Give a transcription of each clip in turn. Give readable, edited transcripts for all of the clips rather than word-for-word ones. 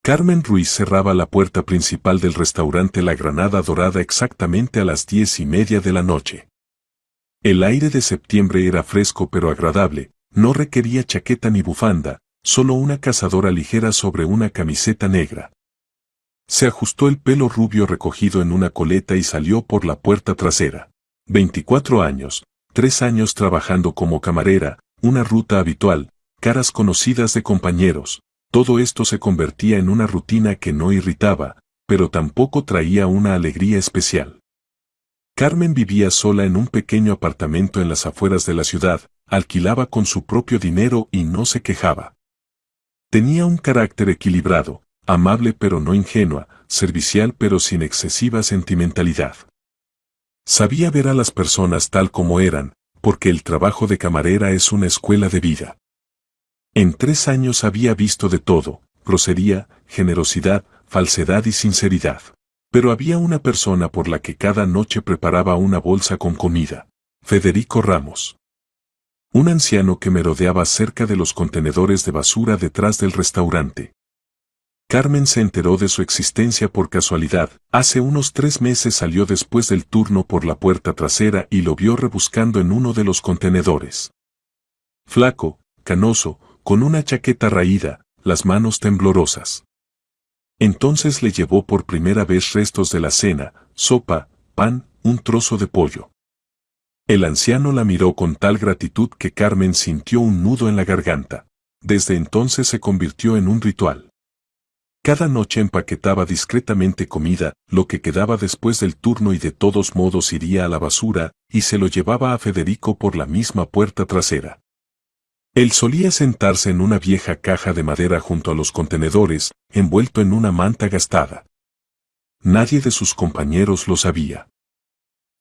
Carmen Ruiz cerraba la puerta principal del restaurante La Granada Dorada exactamente a las 10:30 de la noche. El aire de septiembre era fresco pero agradable, no requería chaqueta ni bufanda, solo una cazadora ligera sobre una camiseta negra. Se ajustó el pelo rubio recogido en una coleta y salió por la puerta trasera. 24 años, 3 años trabajando como camarera, una ruta habitual, caras conocidas de compañeros. Todo esto se convertía en una rutina que no irritaba, pero tampoco traía una alegría especial. Carmen vivía sola en un pequeño apartamento en las afueras de la ciudad, alquilaba con su propio dinero y no se quejaba. Tenía un carácter equilibrado, amable pero no ingenua, servicial pero sin excesiva sentimentalidad. Sabía ver a las personas tal como eran, porque el trabajo de camarera es una escuela de vida. En 3 años había visto de todo, grosería, generosidad, falsedad y sinceridad. Pero había una persona por la que cada noche preparaba una bolsa con comida. Federico Ramos. Un anciano que merodeaba cerca de los contenedores de basura detrás del restaurante. Carmen se enteró de su existencia por casualidad. Hace unos 3 meses salió después del turno por la puerta trasera y lo vio rebuscando en uno de los contenedores. Flaco, canoso, con una chaqueta raída, las manos temblorosas. Entonces le llevó por primera vez restos de la cena, sopa, pan, un trozo de pollo. El anciano la miró con tal gratitud que Carmen sintió un nudo en la garganta. Desde entonces se convirtió en un ritual. Cada noche empaquetaba discretamente comida, lo que quedaba después del turno y de todos modos iría a la basura, y se lo llevaba a Federico por la misma puerta trasera. Él solía sentarse en una vieja caja de madera junto a los contenedores, envuelto en una manta gastada. Nadie de sus compañeros lo sabía.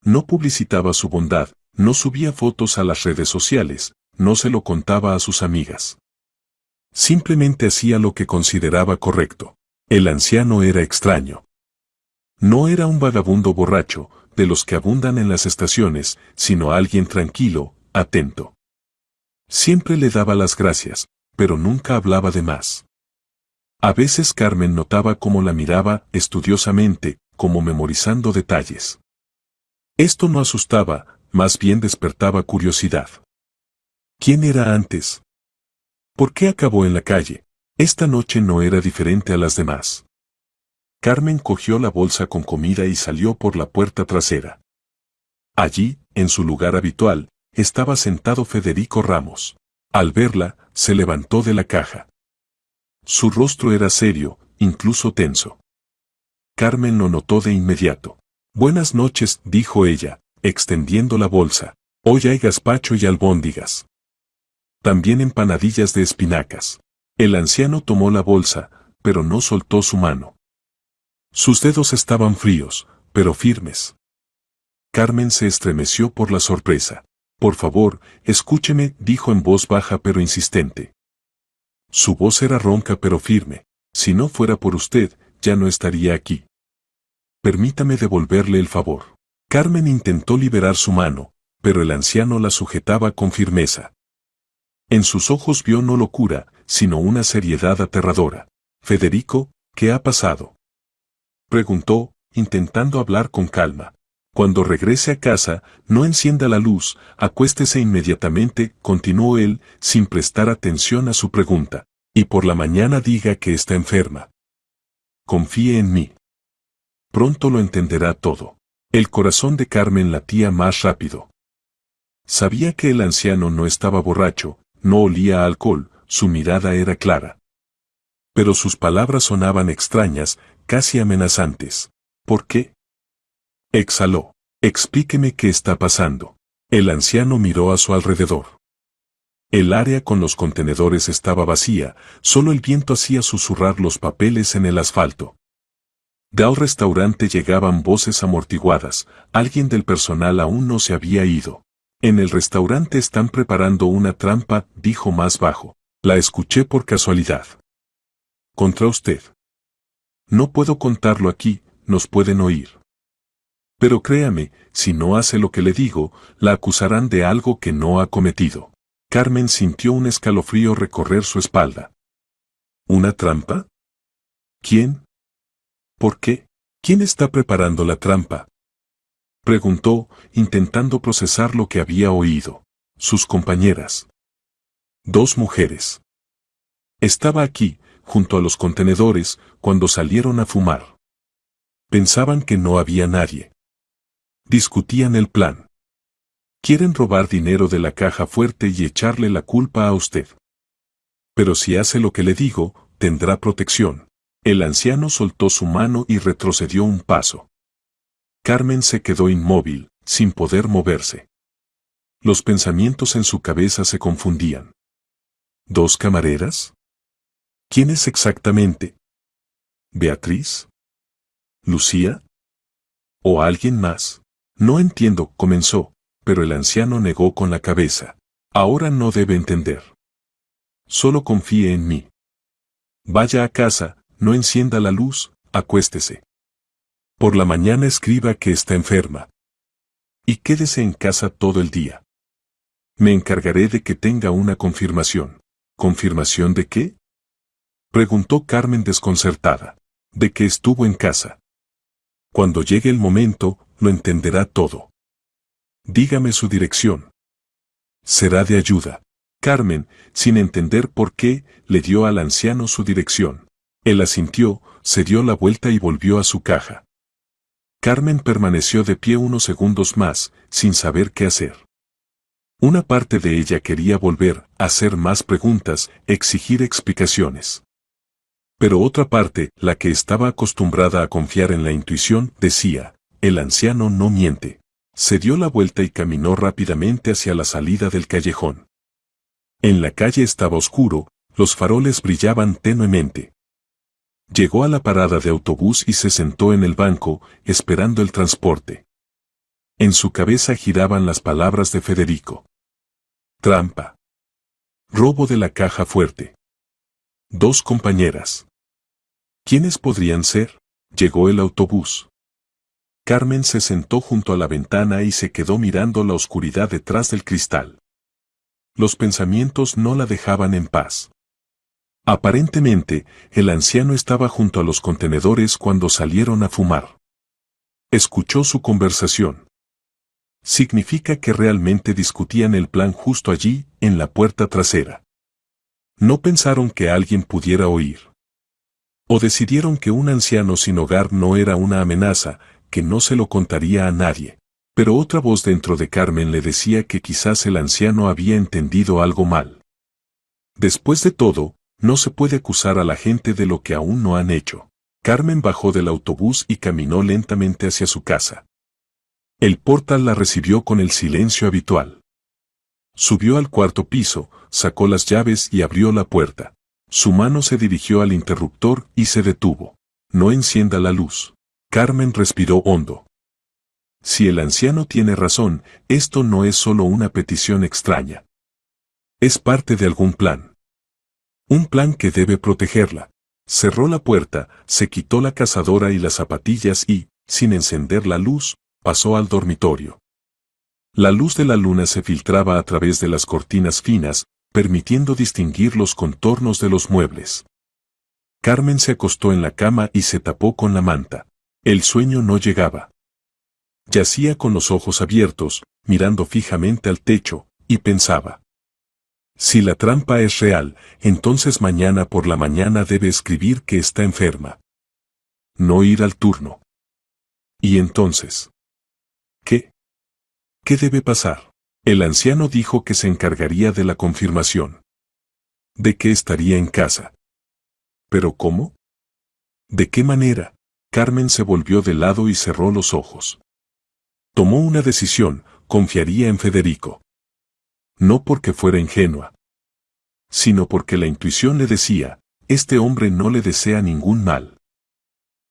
No publicitaba su bondad, no subía fotos a las redes sociales, no se lo contaba a sus amigas. Simplemente hacía lo que consideraba correcto. El anciano era extraño. No era un vagabundo borracho, de los que abundan en las estaciones, sino alguien tranquilo, atento. Siempre le daba las gracias, pero nunca hablaba de más. A veces Carmen notaba cómo la miraba estudiosamente, como memorizando detalles. Esto no asustaba, más bien despertaba curiosidad. ¿Quién era antes? ¿Por qué acabó en la calle? Esta noche no era diferente a las demás. Carmen cogió la bolsa con comida y salió por la puerta trasera. Allí, en su lugar habitual, estaba sentado Federico Ramos. Al verla, se levantó de la caja. Su rostro era serio, incluso tenso. Carmen lo notó de inmediato. Buenas noches, dijo ella, extendiendo la bolsa. Hoy hay gazpacho y albóndigas. También empanadillas de espinacas. El anciano tomó la bolsa, pero no soltó su mano. Sus dedos estaban fríos, pero firmes. Carmen se estremeció por la sorpresa. Por favor, escúcheme, dijo en voz baja pero insistente. Su voz era ronca pero firme. Si no fuera por usted, ya no estaría aquí. Permítame devolverle el favor. Carmen intentó liberar su mano, pero el anciano la sujetaba con firmeza. En sus ojos vio no locura, sino una seriedad aterradora. Federico, ¿qué ha pasado?, preguntó, intentando hablar con calma. Cuando regrese a casa, no encienda la luz, acuéstese inmediatamente, continuó él, sin prestar atención a su pregunta. Y por la mañana diga que está enferma. Confíe en mí. Pronto lo entenderá todo. El corazón de Carmen latía más rápido. Sabía que el anciano no estaba borracho, no olía a alcohol, su mirada era clara. Pero sus palabras sonaban extrañas, casi amenazantes. ¿Por qué?, exhaló. Explíqueme qué está pasando. El anciano miró a su alrededor. El área con los contenedores estaba vacía, solo el viento hacía susurrar los papeles en el asfalto. Del restaurante llegaban voces amortiguadas, alguien del personal aún no se había ido. En el restaurante están preparando una trampa, dijo más bajo. La escuché por casualidad. Contra usted. No puedo contarlo aquí, nos pueden oír. Pero créame, si no hace lo que le digo, la acusarán de algo que no ha cometido. Carmen sintió un escalofrío recorrer su espalda. ¿Una trampa? ¿Quién? ¿Por qué? ¿Quién está preparando la trampa? Preguntó, intentando procesar lo que había oído. Sus compañeras. 2 mujeres. Estaba aquí, junto a los contenedores, cuando salieron a fumar. Pensaban que no había nadie. Discutían el plan. Quieren robar dinero de la caja fuerte y echarle la culpa a usted. Pero si hace lo que le digo, tendrá protección. El anciano soltó su mano y retrocedió un paso. Carmen se quedó inmóvil, sin poder moverse. Los pensamientos en su cabeza se confundían. ¿2 camareras? ¿Quién es exactamente? ¿Beatriz? ¿Lucía? ¿O alguien más? No entiendo, comenzó, pero el anciano negó con la cabeza. Ahora no debe entender. Solo confíe en mí. Vaya a casa, no encienda la luz, acuéstese. Por la mañana escriba que está enferma. Y quédese en casa todo el día. Me encargaré de que tenga una confirmación. ¿Confirmación de qué? Preguntó Carmen desconcertada. De que estuvo en casa. Cuando llegue el momento, lo entenderá todo. Dígame su dirección. Será de ayuda. Carmen, sin entender por qué, le dio al anciano su dirección. Él asintió, se dio la vuelta y volvió a su caja. Carmen permaneció de pie unos segundos más, sin saber qué hacer. Una parte de ella quería volver, hacer más preguntas, exigir explicaciones. Pero otra parte, la que estaba acostumbrada a confiar en la intuición, decía, el anciano no miente. Se dio la vuelta y caminó rápidamente hacia la salida del callejón. En la calle estaba oscuro, los faroles brillaban tenuemente. Llegó a la parada de autobús y se sentó en el banco, esperando el transporte. En su cabeza giraban las palabras de Federico. Trampa. Robo de la caja fuerte. 2 compañeras. ¿Quiénes podrían ser? Llegó el autobús. Carmen se sentó junto a la ventana y se quedó mirando la oscuridad detrás del cristal. Los pensamientos no la dejaban en paz. Aparentemente, el anciano estaba junto a los contenedores cuando salieron a fumar. Escuchó su conversación. Significa que realmente discutían el plan justo allí, en la puerta trasera. No pensaron que alguien pudiera oír. O decidieron que un anciano sin hogar no era una amenaza, que no se lo contaría a nadie. Pero otra voz dentro de Carmen le decía que quizás el anciano había entendido algo mal. Después de todo, no se puede acusar a la gente de lo que aún no han hecho. Carmen bajó del autobús y caminó lentamente hacia su casa. El portal la recibió con el silencio habitual. Subió al 4º piso, sacó las llaves y abrió la puerta. Su mano se dirigió al interruptor y se detuvo. No encienda la luz. Carmen respiró hondo. Si el anciano tiene razón, esto no es solo una petición extraña. Es parte de algún plan. Un plan que debe protegerla. Cerró la puerta, se quitó la cazadora y las zapatillas y, sin encender la luz, pasó al dormitorio. La luz de la luna se filtraba a través de las cortinas finas, permitiendo distinguir los contornos de los muebles. Carmen se acostó en la cama y se tapó con la manta. El sueño no llegaba. Yacía con los ojos abiertos, mirando fijamente al techo, y pensaba. Si la trampa es real, entonces mañana por la mañana debe escribir que está enferma. No ir al turno. ¿Y entonces? ¿Qué? ¿Qué debe pasar? El anciano dijo que se encargaría de la confirmación. De que estaría en casa. ¿Pero cómo? ¿De qué manera? Carmen se volvió de lado y cerró los ojos. Tomó una decisión, confiaría en Federico. No porque fuera ingenua, sino porque la intuición le decía, este hombre no le desea ningún mal.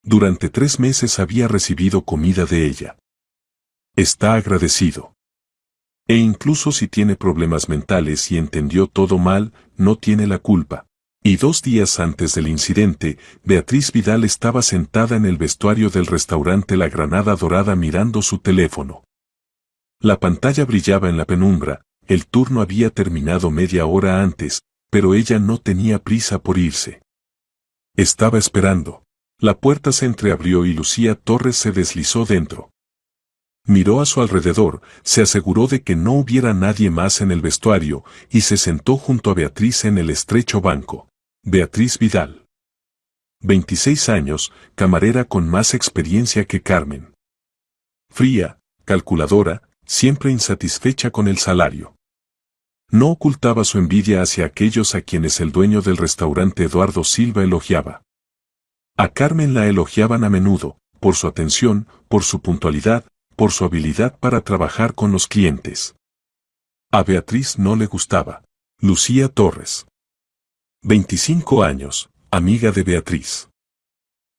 Durante 3 meses había recibido comida de ella. Está agradecido. E incluso si tiene problemas mentales y entendió todo mal, no tiene la culpa. Y 2 días antes del incidente, Beatriz Vidal estaba sentada en el vestuario del restaurante La Granada Dorada mirando su teléfono. La pantalla brillaba en la penumbra, el turno había terminado media hora antes, pero ella no tenía prisa por irse. Estaba esperando. La puerta se entreabrió y Lucía Torres se deslizó dentro. Miró a su alrededor, se aseguró de que no hubiera nadie más en el vestuario y se sentó junto a Beatriz en el estrecho banco. Beatriz Vidal. 26 años, camarera con más experiencia que Carmen. Fría, calculadora, siempre insatisfecha con el salario. No ocultaba su envidia hacia aquellos a quienes el dueño del restaurante Eduardo Silva elogiaba. A Carmen la elogiaban a menudo, por su atención, por su puntualidad, por su habilidad para trabajar con los clientes. A Beatriz no le gustaba. Lucía Torres. 25 años, amiga de Beatriz.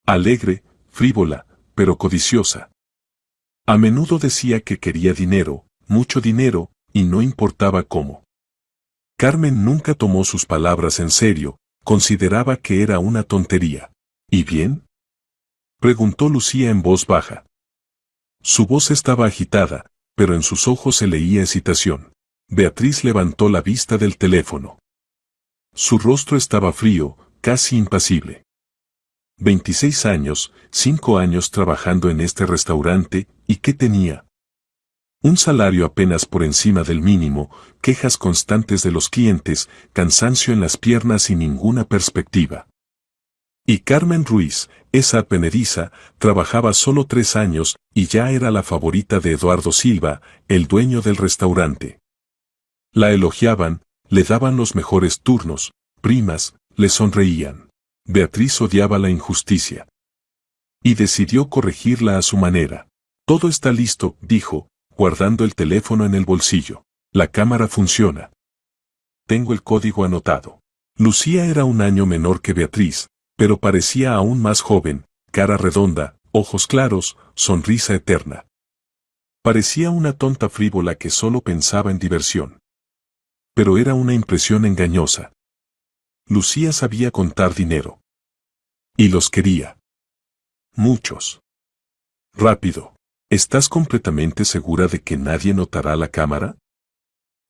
Alegre, frívola, pero codiciosa. A menudo decía que quería dinero, mucho dinero, y no importaba cómo. Carmen nunca tomó sus palabras en serio, consideraba que era una tontería. ¿Y bien?, preguntó Lucía en voz baja. Su voz estaba agitada, pero en sus ojos se leía hesitación. Beatriz levantó la vista del teléfono. Su rostro estaba frío, casi impasible. 26 años, 5 años trabajando en este restaurante, ¿y qué tenía? Un salario apenas por encima del mínimo, quejas constantes de los clientes, cansancio en las piernas y ninguna perspectiva. Y Carmen Ruiz, esa advenediza, trabajaba solo 3 años y ya era la favorita de Eduardo Silva, el dueño del restaurante. La elogiaban, le daban los mejores turnos, primas, le sonreían. Beatriz odiaba la injusticia. Y decidió corregirla a su manera. Todo está listo, dijo, guardando el teléfono en el bolsillo. La cámara funciona. Tengo el código anotado. Lucía era un año menor que Beatriz, pero parecía aún más joven, cara redonda, ojos claros, sonrisa eterna. Parecía una tonta frívola que solo pensaba en diversión. Pero era una impresión engañosa. Lucía sabía contar dinero. Y los quería. Muchos. Rápido. ¿Estás completamente segura de que nadie notará la cámara?,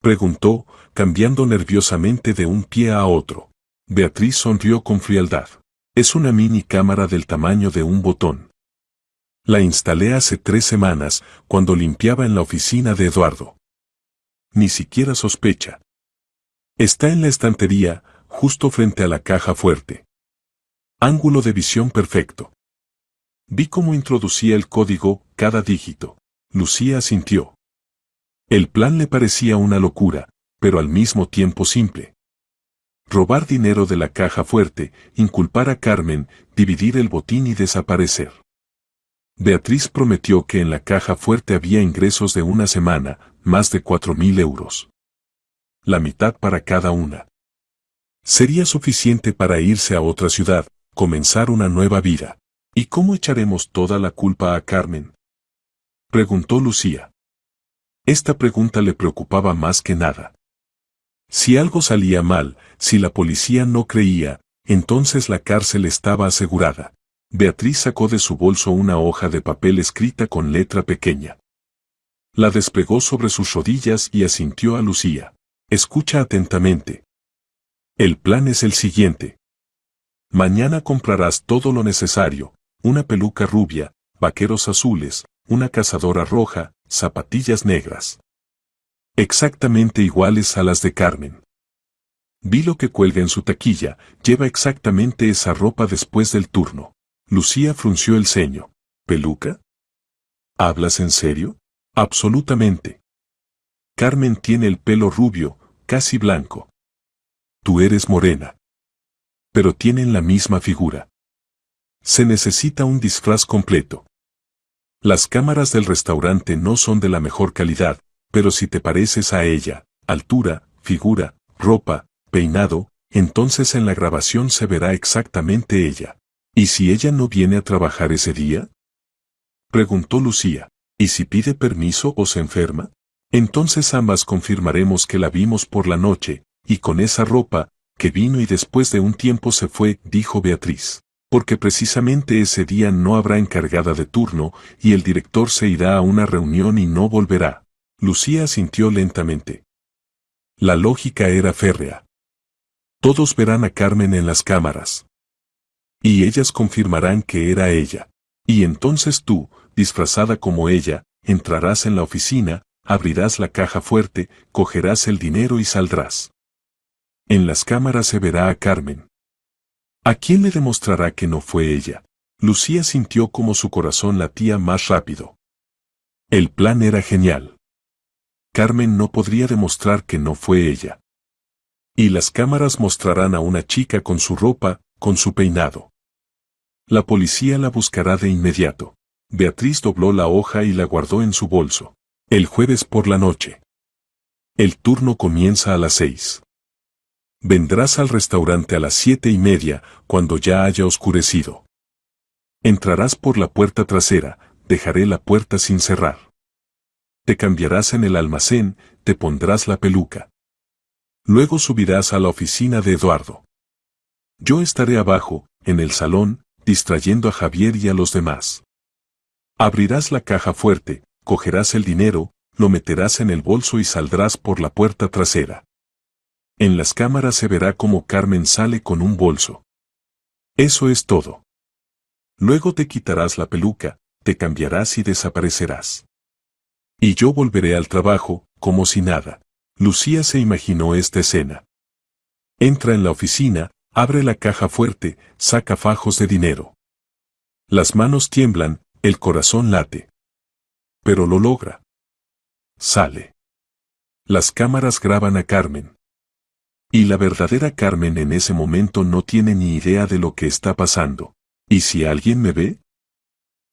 preguntó, cambiando nerviosamente de un pie a otro. Beatriz sonrió con frialdad. Es una mini cámara del tamaño de un botón. La instalé hace 3 semanas, cuando limpiaba en la oficina de Eduardo. Ni siquiera sospecha. Está en la estantería, justo frente a la caja fuerte. Ángulo de visión perfecto. Vi cómo introducía el código, cada dígito. Lucía asintió. El plan le parecía una locura, pero al mismo tiempo simple. Robar dinero de la caja fuerte, inculpar a Carmen, dividir el botín y desaparecer. Beatriz prometió que en la caja fuerte había ingresos de una semana, más de 4.000 euros. La mitad para cada una. Sería suficiente para irse a otra ciudad, comenzar una nueva vida. ¿Y cómo echaremos toda la culpa a Carmen?, preguntó Lucía. Esta pregunta le preocupaba más que nada. Si algo salía mal, si la policía no creía, entonces la cárcel estaba asegurada. Beatriz sacó de su bolso una hoja de papel escrita con letra pequeña. La desplegó sobre sus rodillas y asintió a Lucía. Escucha atentamente. El plan es el siguiente. Mañana comprarás todo lo necesario, una peluca rubia, vaqueros azules, una cazadora roja, zapatillas negras. Exactamente iguales a las de Carmen. Vi lo que cuelga en su taquilla, lleva exactamente esa ropa después del turno. Lucía frunció el ceño. ¿Peluca? ¿Hablas en serio? Absolutamente. Carmen tiene el pelo rubio, casi blanco. Tú eres morena. Pero tienen la misma figura. Se necesita un disfraz completo. Las cámaras del restaurante no son de la mejor calidad, pero si te pareces a ella, altura, figura, ropa, peinado, entonces en la grabación se verá exactamente ella. ¿Y si ella no viene a trabajar ese día?, preguntó Lucía. ¿Y si pide permiso o se enferma? Entonces ambas confirmaremos que la vimos por la noche, y con esa ropa, que vino y después de un tiempo se fue, dijo Beatriz. Porque precisamente ese día no habrá encargada de turno, y el director se irá a una reunión y no volverá. Lucía asintió lentamente. La lógica era férrea. Todos verán a Carmen en las cámaras. Y ellas confirmarán que era ella. Y entonces tú, disfrazada como ella, entrarás en la oficina, abrirás la caja fuerte, cogerás el dinero y saldrás. En las cámaras se verá a Carmen. ¿A quién le demostrará que no fue ella? Lucía sintió como su corazón latía más rápido. El plan era genial. Carmen no podría demostrar que no fue ella. Y las cámaras mostrarán a una chica con su ropa, con su peinado. La policía la buscará de inmediato. Beatriz dobló la hoja y la guardó en su bolso. El jueves por la noche. El turno comienza a las 6. Vendrás al restaurante a las 7:30, cuando ya haya oscurecido. Entrarás por la puerta trasera, dejaré la puerta sin cerrar. Te cambiarás en el almacén, te pondrás la peluca. Luego subirás a la oficina de Eduardo. Yo estaré abajo, en el salón, distrayendo a Javier y a los demás. Abrirás la caja fuerte, cogerás el dinero, lo meterás en el bolso y saldrás por la puerta trasera. En las cámaras se verá cómo Carmen sale con un bolso. Eso es todo. Luego te quitarás la peluca, te cambiarás y desaparecerás. Y yo volveré al trabajo, como si nada. Lucía se imaginó esta escena. Entra en la oficina, abre la caja fuerte, saca fajos de dinero. Las manos tiemblan, el corazón late. Pero lo logra. Sale. Las cámaras graban a Carmen. Y la verdadera Carmen en ese momento no tiene ni idea de lo que está pasando. ¿Y si alguien me ve?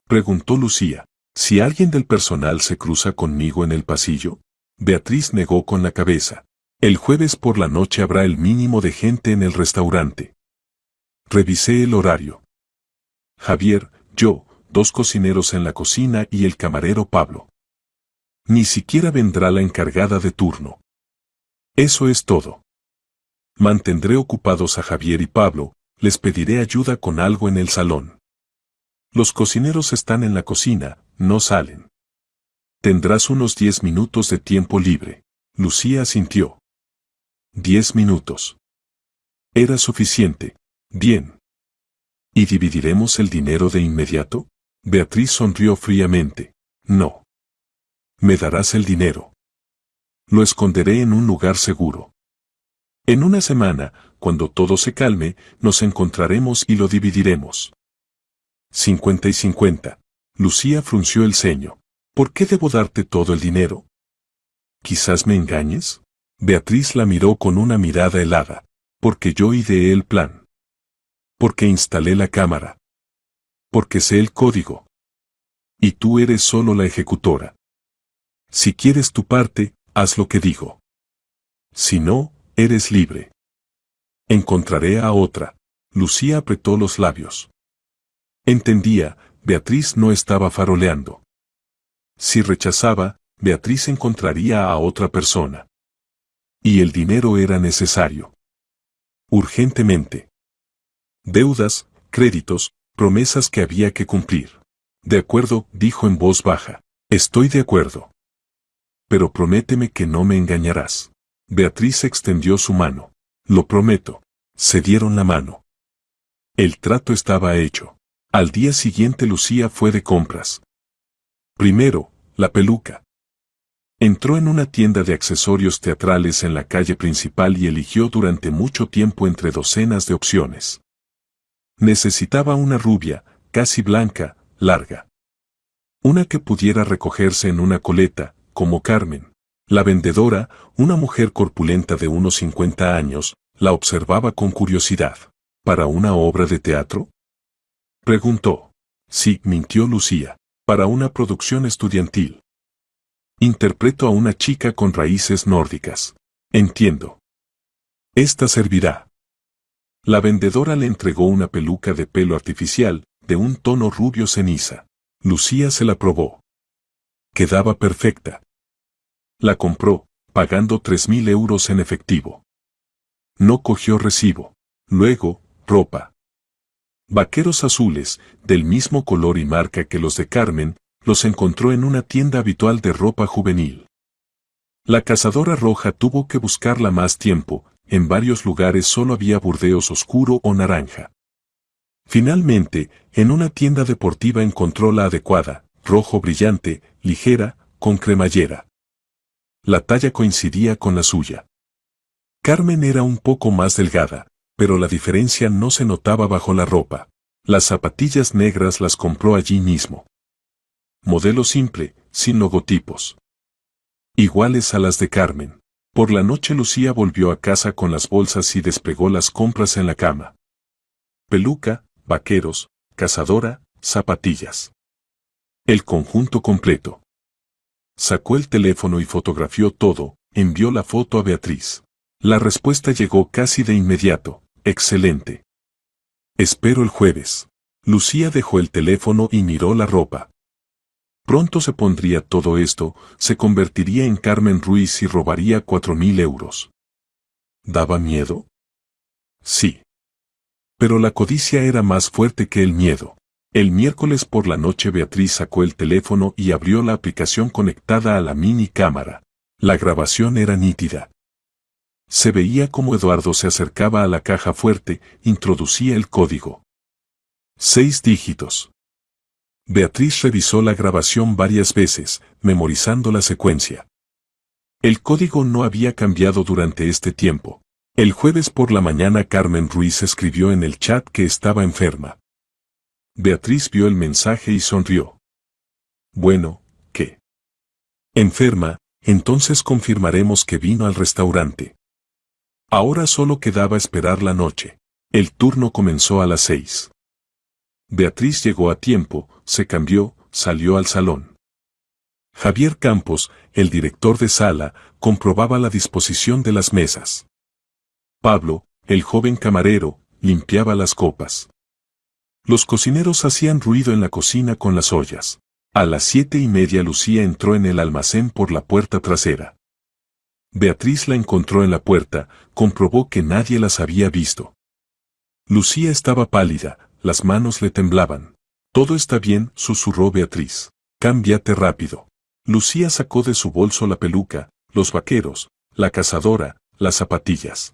Preguntó Lucía. ¿Si alguien del personal se cruza conmigo en el pasillo? Beatriz negó con la cabeza. El jueves por la noche habrá el mínimo de gente en el restaurante. Revisé el horario. Javier, yo, 2 cocineros en la cocina y el camarero Pablo. Ni siquiera vendrá la encargada de turno. Eso es todo. Mantendré ocupados a Javier y Pablo, les pediré ayuda con algo en el salón. Los cocineros están en la cocina, no salen. Tendrás unos 10 minutos de tiempo libre. Lucía asintió. 10 minutos. Era suficiente. Bien. ¿Y dividiremos el dinero de inmediato? Beatriz sonrió fríamente. No. Me darás el dinero. Lo esconderé en un lugar seguro. En una semana, cuando todo se calme, nos encontraremos y lo dividiremos. 50 y 50. Lucía frunció el ceño. ¿Por qué debo darte todo el dinero? ¿Quizás me engañes? Beatriz la miró con una mirada helada. Porque yo ideé el plan. Porque instalé la cámara. Porque sé el código. Y tú eres solo la ejecutora. Si quieres tu parte, haz lo que digo. Si no, eres libre. Encontraré a otra. Lucía apretó los labios. Entendía, Beatriz no estaba faroleando. Si rechazaba, Beatriz encontraría a otra persona. Y el dinero era necesario. Urgentemente. Deudas, créditos, promesas que había que cumplir. De acuerdo, dijo en voz baja. Estoy de acuerdo. Pero prométeme que no me engañarás. Beatriz extendió su mano. Lo prometo. Se dieron la mano. El trato estaba hecho. Al día siguiente Lucía fue de compras. Primero, la peluca. Entró en una tienda de accesorios teatrales en la calle principal y eligió durante mucho tiempo entre docenas de opciones. Necesitaba una rubia, casi blanca, larga. Una que pudiera recogerse en una coleta, como Carmen. La vendedora, una mujer corpulenta de unos 50 años, la observaba con curiosidad. ¿Para una obra de teatro? Preguntó. Sí, mintió Lucía. Para una producción estudiantil. Interpreto a una chica con raíces nórdicas. Entiendo. Esta servirá. La vendedora le entregó una peluca de pelo artificial, de un tono rubio ceniza. Lucía se la probó. Quedaba perfecta. La compró, pagando 3.000 euros en efectivo. No cogió recibo. Luego, ropa. Vaqueros azules, del mismo color y marca que los de Carmen, los encontró en una tienda habitual de ropa juvenil. La cazadora roja tuvo que buscarla más tiempo, en varios lugares solo había burdeos oscuro o naranja. Finalmente, en una tienda deportiva encontró la adecuada, rojo brillante, ligera, con cremallera. La talla coincidía con la suya. Carmen era un poco más delgada, pero la diferencia no se notaba bajo la ropa. Las zapatillas negras las compró allí mismo. Modelo simple, sin logotipos. Iguales a las de Carmen. Por la noche Lucía volvió a casa con las bolsas y desplegó las compras en la cama. Peluca, vaqueros, cazadora, zapatillas. El conjunto completo. Sacó el teléfono y fotografió todo, envió la foto a Beatriz. La respuesta llegó casi de inmediato. Excelente. Espero el jueves. Lucía dejó el teléfono y miró la ropa. Pronto se pondría todo esto, se convertiría en Carmen Ruiz y robaría 4.000 euros. ¿Daba miedo? Sí. Pero la codicia era más fuerte que el miedo. El miércoles por la noche Beatriz sacó el teléfono y abrió la aplicación conectada a la mini cámara. La grabación era nítida. Se veía como Eduardo se acercaba a la caja fuerte, introducía el código. 6 dígitos. Beatriz revisó la grabación varias veces, memorizando la secuencia. El código no había cambiado durante este tiempo. El jueves por la mañana Carmen Ruiz escribió en el chat que estaba enferma. Beatriz vio el mensaje y sonrió. Bueno, ¿qué? Enferma, entonces confirmaremos que vino al restaurante. Ahora solo quedaba esperar la noche. El turno comenzó a las 6. Beatriz llegó a tiempo, se cambió, salió al salón. Javier Campos, el director de sala, comprobaba la disposición de las mesas. Pablo, el joven camarero, limpiaba las copas. Los cocineros hacían ruido en la cocina con las ollas. A las 7:30 Lucía entró en el almacén por la puerta trasera. Beatriz la encontró en la puerta, comprobó que nadie las había visto. Lucía estaba pálida, las manos le temblaban. «Todo está bien», susurró Beatriz. «Cámbiate rápido». Lucía sacó de su bolso la peluca, los vaqueros, la cazadora, las zapatillas.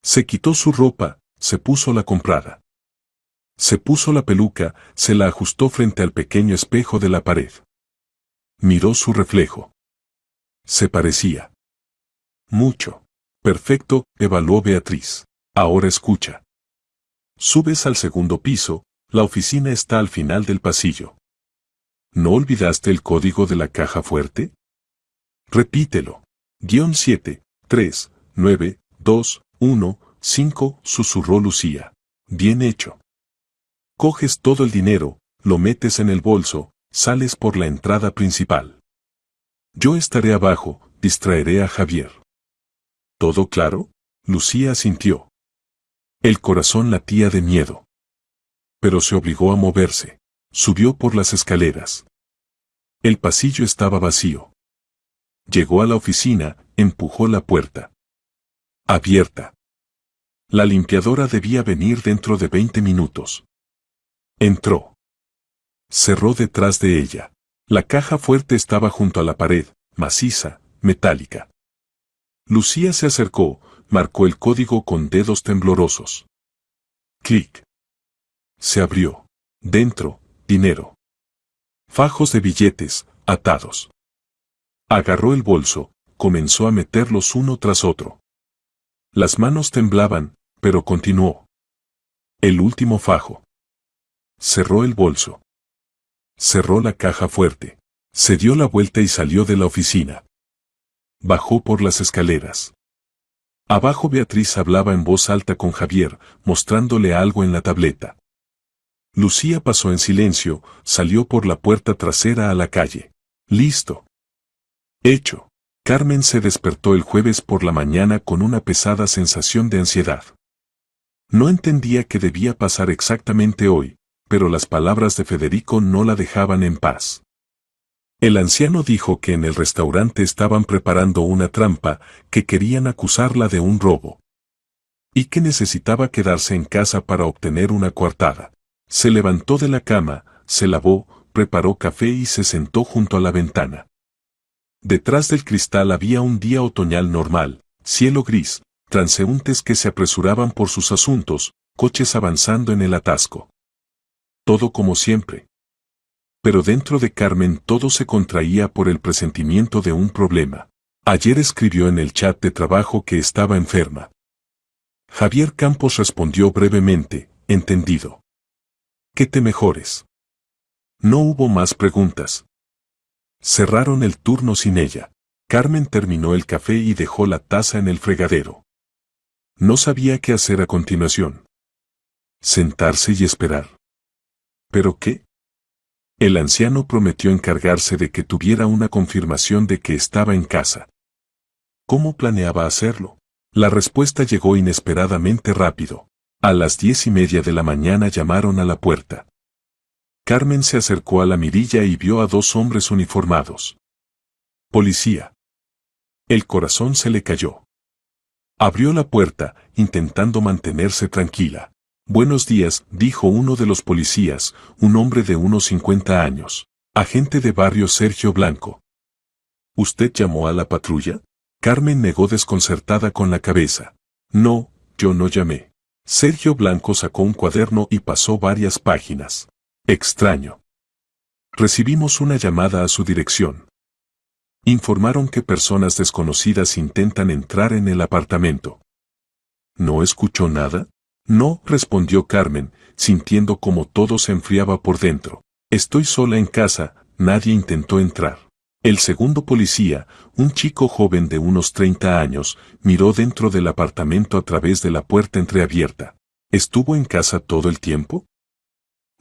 Se quitó su ropa, se puso la comprada. Se puso la peluca, se la ajustó frente al pequeño espejo de la pared. Miró su reflejo. Se parecía. Mucho. Perfecto, evaluó Beatriz. Ahora escucha. Subes al segundo piso, la oficina está al final del pasillo. ¿No olvidaste el código de la caja fuerte? Repítelo. _7, 3, 9, 2, 1, 5, susurró Lucía. Bien hecho. Coges todo el dinero, lo metes en el bolso, sales por la entrada principal. Yo estaré abajo, distraeré a Javier. ¿Todo claro? Lucía asintió. El corazón latía de miedo. Pero se obligó a moverse. Subió por las escaleras. El pasillo estaba vacío. Llegó a la oficina, empujó la puerta. Abierta. La limpiadora debía venir dentro de 20 minutos. Entró. Cerró detrás de ella. La caja fuerte estaba junto a la pared, maciza, metálica. Lucía se acercó, marcó el código con dedos temblorosos. Clic. Se abrió. Dentro, dinero. Fajos de billetes, atados. Agarró el bolso, comenzó a meterlos uno tras otro. Las manos temblaban, pero continuó. El último fajo. Cerró el bolso. Cerró la caja fuerte. Se dio la vuelta y salió de la oficina. Bajó por las escaleras. Abajo Beatriz hablaba en voz alta con Javier, mostrándole algo en la tableta. Lucía pasó en silencio, salió por la puerta trasera a la calle. Listo. Hecho. Carmen se despertó el jueves por la mañana con una pesada sensación de ansiedad. No entendía qué debía pasar exactamente hoy, pero las palabras de Federico no la dejaban en paz. El anciano dijo que en el restaurante estaban preparando una trampa, que querían acusarla de un robo. Y que necesitaba quedarse en casa para obtener una coartada. Se levantó de la cama, se lavó, preparó café y se sentó junto a la ventana. Detrás del cristal había un día otoñal normal, cielo gris, transeúntes que se apresuraban por sus asuntos, coches avanzando en el atasco. Todo como siempre. Pero dentro de Carmen todo se contraía por el presentimiento de un problema. Ayer escribió en el chat de trabajo que estaba enferma. Javier Campos respondió brevemente, entendido. Que te mejores. No hubo más preguntas. Cerraron el turno sin ella. Carmen terminó el café y dejó la taza en el fregadero. No sabía qué hacer a continuación. Sentarse y esperar. ¿Pero qué? El anciano prometió encargarse de que tuviera una confirmación de que estaba en casa. ¿Cómo planeaba hacerlo? La respuesta llegó inesperadamente rápido. A las 10:30 de la mañana llamaron a la puerta. Carmen se acercó a la mirilla y vio a dos hombres uniformados. Policía. El corazón se le cayó. Abrió la puerta, intentando mantenerse tranquila. Buenos días, dijo uno de los policías, un hombre de unos 50 años. Agente de barrio Sergio Blanco. ¿Usted llamó a la patrulla? Carmen negó desconcertada con la cabeza. No, yo no llamé. Sergio Blanco sacó un cuaderno y pasó varias páginas. Extraño. Recibimos una llamada a su dirección. Informaron que personas desconocidas intentan entrar en el apartamento. ¿No escuchó nada? No, respondió Carmen, sintiendo como todo se enfriaba por dentro. Estoy sola en casa, nadie intentó entrar. El segundo policía, un chico joven de unos 30 años, miró dentro del apartamento a través de la puerta entreabierta. ¿Estuvo en casa todo el tiempo?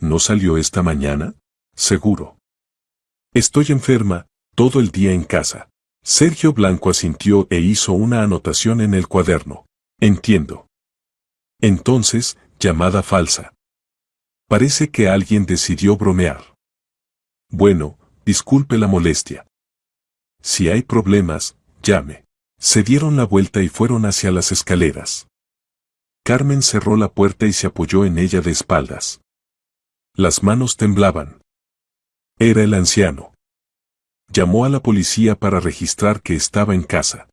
¿No salió esta mañana? Seguro. Estoy enferma, todo el día en casa. Sergio Blanco asintió e hizo una anotación en el cuaderno. Entiendo. Entonces, llamada falsa. Parece que alguien decidió bromear. Bueno, disculpe la molestia. Si hay problemas, llame. Se dieron la vuelta y fueron hacia las escaleras. Carmen cerró la puerta y se apoyó en ella de espaldas. Las manos temblaban. Era el anciano. Llamó a la policía para registrar que estaba en casa.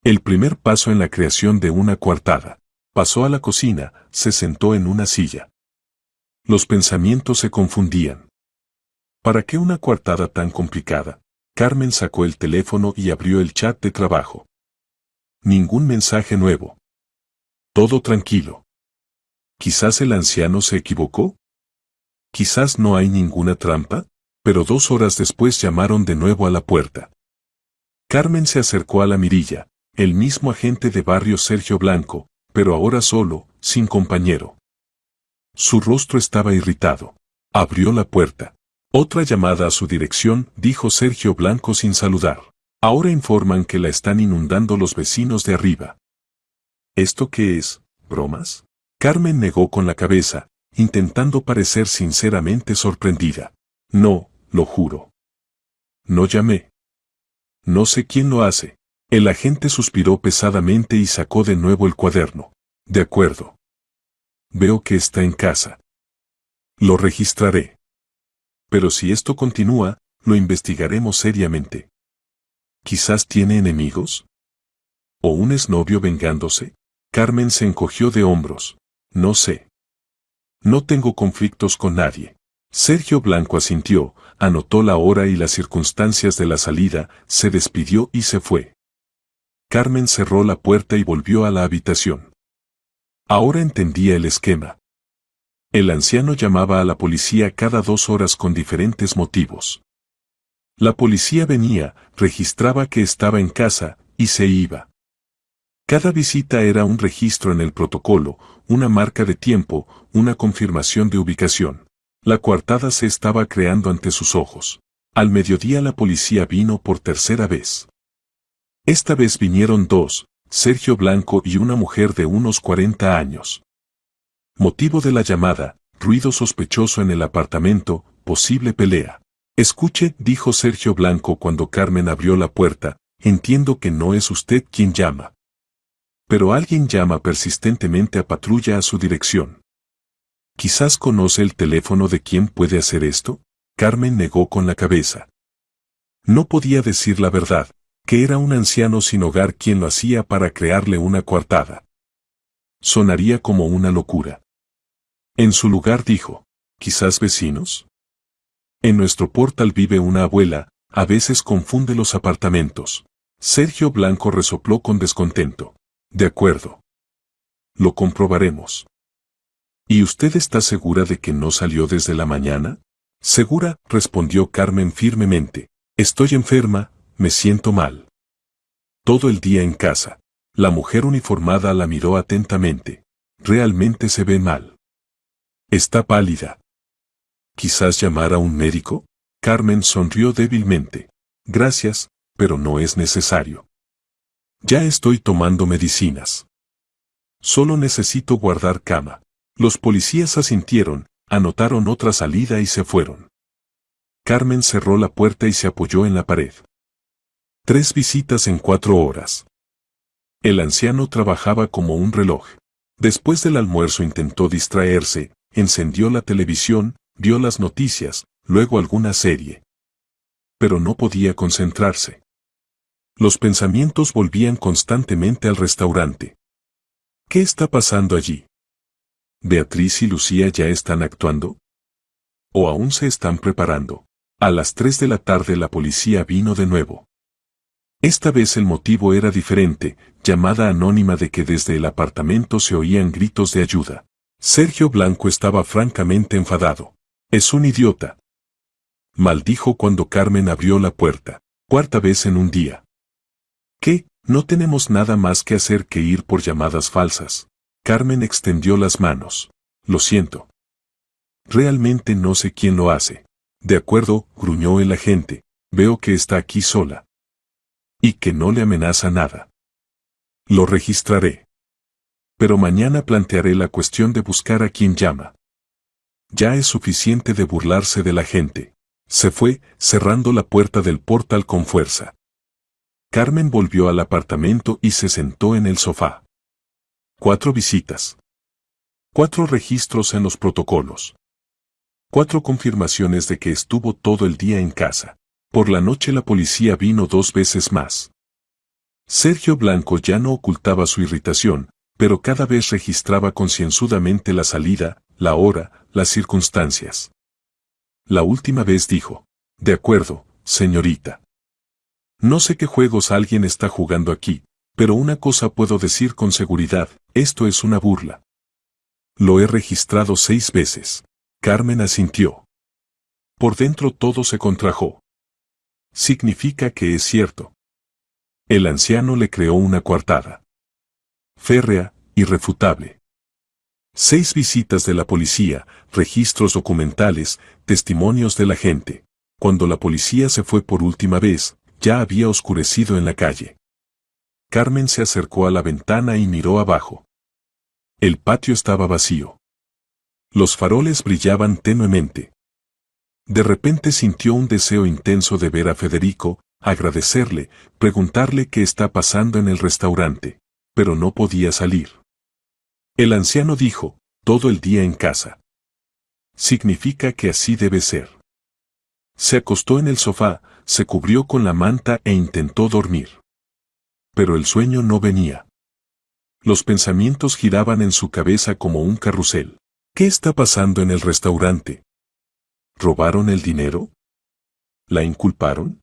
El primer paso en la creación de una coartada. Pasó a la cocina, se sentó en una silla. Los pensamientos se confundían. ¿Para qué una coartada tan complicada? Carmen sacó el teléfono y abrió el chat de trabajo. Ningún mensaje nuevo. Todo tranquilo. ¿Quizás el anciano se equivocó? ¿Quizás no hay ninguna trampa? Pero 2 horas después llamaron de nuevo a la puerta. Carmen se acercó a la mirilla, el mismo agente de barrio Sergio Blanco, pero ahora solo, sin compañero. Su rostro estaba irritado. Abrió la puerta. Otra llamada a su dirección, dijo Sergio Blanco sin saludar. Ahora informan que la están inundando los vecinos de arriba. ¿Esto qué es? ¿Bromas? Carmen negó con la cabeza, intentando parecer sinceramente sorprendida. No, lo juro. No llamé. No sé quién lo hace. El agente suspiró pesadamente y sacó de nuevo el cuaderno. De acuerdo. Veo que está en casa. Lo registraré. Pero si esto continúa, lo investigaremos seriamente. ¿Quizás tiene enemigos? ¿O un exnovio vengándose? Carmen se encogió de hombros. No sé. No tengo conflictos con nadie. Sergio Blanco asintió, anotó la hora y las circunstancias de la salida, se despidió y se fue. Carmen cerró la puerta y volvió a la habitación. Ahora entendía el esquema. El anciano llamaba a la policía cada 2 horas con diferentes motivos. La policía venía, registraba que estaba en casa, y se iba. Cada visita era un registro en el protocolo, una marca de tiempo, una confirmación de ubicación. La coartada se estaba creando ante sus ojos. Al mediodía la policía vino por tercera vez. Esta vez vinieron 2, Sergio Blanco y una mujer de unos 40 años. Motivo de la llamada, ruido sospechoso en el apartamento, posible pelea. Escuche, dijo Sergio Blanco cuando Carmen abrió la puerta, entiendo que no es usted quien llama. Pero alguien llama persistentemente a patrulla a su dirección. ¿Quizás conoce el teléfono de quien puede hacer esto? Carmen negó con la cabeza. No podía decir la verdad, que era un anciano sin hogar quien lo hacía para crearle una coartada. Sonaría como una locura. En su lugar dijo, quizás vecinos. En nuestro portal vive una abuela, a veces confunde los apartamentos. Sergio Blanco resopló con descontento. De acuerdo. Lo comprobaremos. ¿Y usted está segura de que no salió desde la mañana? Segura, respondió Carmen firmemente. Estoy enferma, me siento mal. Todo el día en casa. La mujer uniformada la miró atentamente. Realmente se ve mal. Está pálida. ¿Quizás llamar a un médico? Carmen sonrió débilmente. Gracias, pero no es necesario. Ya estoy tomando medicinas. Solo necesito guardar cama. Los policías asintieron, anotaron otra salida y se fueron. Carmen cerró la puerta y se apoyó en la pared. 3 visitas en 4 horas. El anciano trabajaba como un reloj. Después del almuerzo intentó distraerse, encendió la televisión, vio las noticias, luego alguna serie. Pero no podía concentrarse. Los pensamientos volvían constantemente al restaurante. ¿Qué está pasando allí? ¿Beatriz y Lucía ya están actuando? ¿O aún se están preparando? A las 3 de la tarde la policía vino de nuevo. Esta vez el motivo era diferente, llamada anónima de que desde el apartamento se oían gritos de ayuda. Sergio Blanco estaba francamente enfadado. Es un idiota. Maldijo cuando Carmen abrió la puerta, 4ª vez en un día. ¿Qué? No tenemos nada más que hacer que ir por llamadas falsas. Carmen extendió las manos. Lo siento. Realmente no sé quién lo hace. De acuerdo, gruñó el agente. Veo que está aquí sola. Y que no le amenaza nada. Lo registraré. Pero mañana plantearé la cuestión de buscar a quien llama. Ya es suficiente de burlarse de la gente. Se fue, cerrando la puerta del portal con fuerza. Carmen volvió al apartamento y se sentó en el sofá. 4 visitas. 4 registros en los protocolos. 4 confirmaciones de que estuvo todo el día en casa. Por la noche la policía vino 2 veces más. Sergio Blanco ya no ocultaba su irritación, pero cada vez registraba concienzudamente la salida, la hora, las circunstancias. La última vez dijo, de acuerdo, señorita. No sé qué juegos alguien está jugando aquí, pero una cosa puedo decir con seguridad, esto es una burla. Lo he registrado 6 veces. Carmen asintió. Por dentro todo se contrajo. Significa que es cierto. El anciano le creó una coartada. Férrea, irrefutable. 6 visitas de la policía, registros documentales, testimonios de la gente. Cuando la policía se fue por última vez, ya había oscurecido en la calle. Carmen se acercó a la ventana y miró abajo. El patio estaba vacío. Los faroles brillaban tenuemente. De repente sintió un deseo intenso de ver a Federico, agradecerle, preguntarle qué está pasando en el restaurante, pero no podía salir. El anciano dijo, todo el día en casa. Significa que así debe ser. Se acostó en el sofá, se cubrió con la manta e intentó dormir. Pero el sueño no venía. Los pensamientos giraban en su cabeza como un carrusel. ¿Qué está pasando en el restaurante? ¿Robaron el dinero? ¿La inculparon?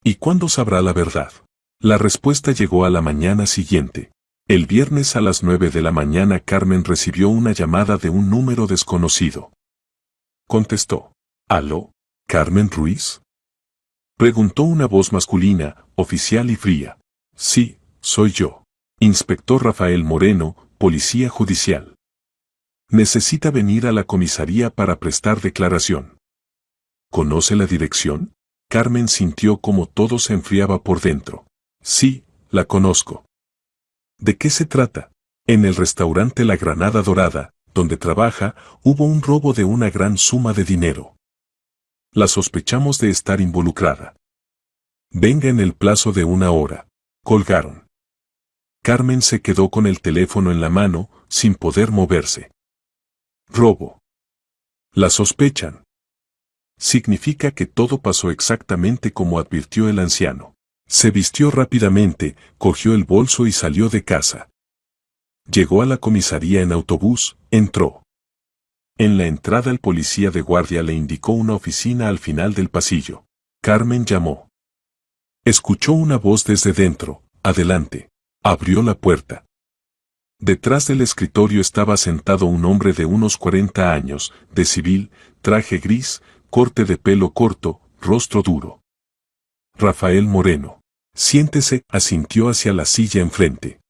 ¿Y cuándo sabrá la verdad? La respuesta llegó a la mañana siguiente. El viernes a las 9 de la mañana Carmen recibió una llamada de un número desconocido. Contestó. ¿Aló? ¿Carmen Ruiz? Preguntó una voz masculina, oficial y fría. Sí, soy yo. Inspector Rafael Moreno, Policía Judicial. Necesita venir a la comisaría para prestar declaración. ¿Conoce la dirección? Carmen sintió como todo se enfriaba por dentro. Sí, la conozco. ¿De qué se trata? En el restaurante La Granada Dorada, donde trabaja, hubo un robo de una gran suma de dinero. La sospechamos de estar involucrada. Venga en el plazo de 1 hora. Colgaron. Carmen se quedó con el teléfono en la mano, sin poder moverse. Robo. La sospechan. Significa que todo pasó exactamente como advirtió el anciano. Se vistió rápidamente, cogió el bolso y salió de casa. Llegó a la comisaría en autobús, entró. En la entrada el policía de guardia le indicó una oficina al final del pasillo. Carmen llamó. Escuchó una voz desde dentro, adelante. Abrió la puerta. Detrás del escritorio estaba sentado un hombre de unos 40 años, de civil, traje gris, corte de pelo corto, rostro duro. Rafael Moreno. Siéntese, asintió hacia la silla enfrente.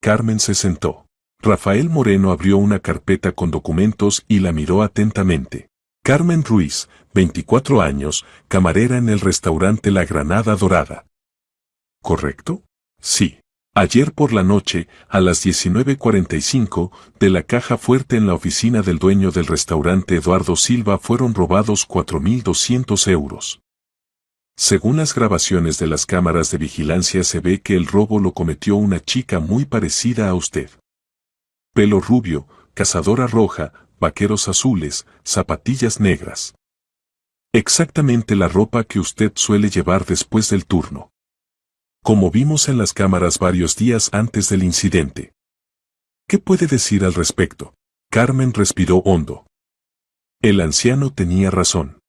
Carmen se sentó. Rafael Moreno abrió una carpeta con documentos y la miró atentamente. Carmen Ruiz, 24 años, camarera en el restaurante La Granada Dorada. ¿Correcto? Sí. Ayer por la noche, a las 19:45, de la caja fuerte en la oficina del dueño del restaurante Eduardo Silva fueron robados 4.200 euros. Según las grabaciones de las cámaras de vigilancia se ve que el robo lo cometió una chica muy parecida a usted. Pelo rubio, cazadora roja, vaqueros azules, zapatillas negras. Exactamente la ropa que usted suele llevar después del turno. Como vimos en las cámaras varios días antes del incidente. ¿Qué puede decir al respecto? Carmen respiró hondo. El anciano tenía razón.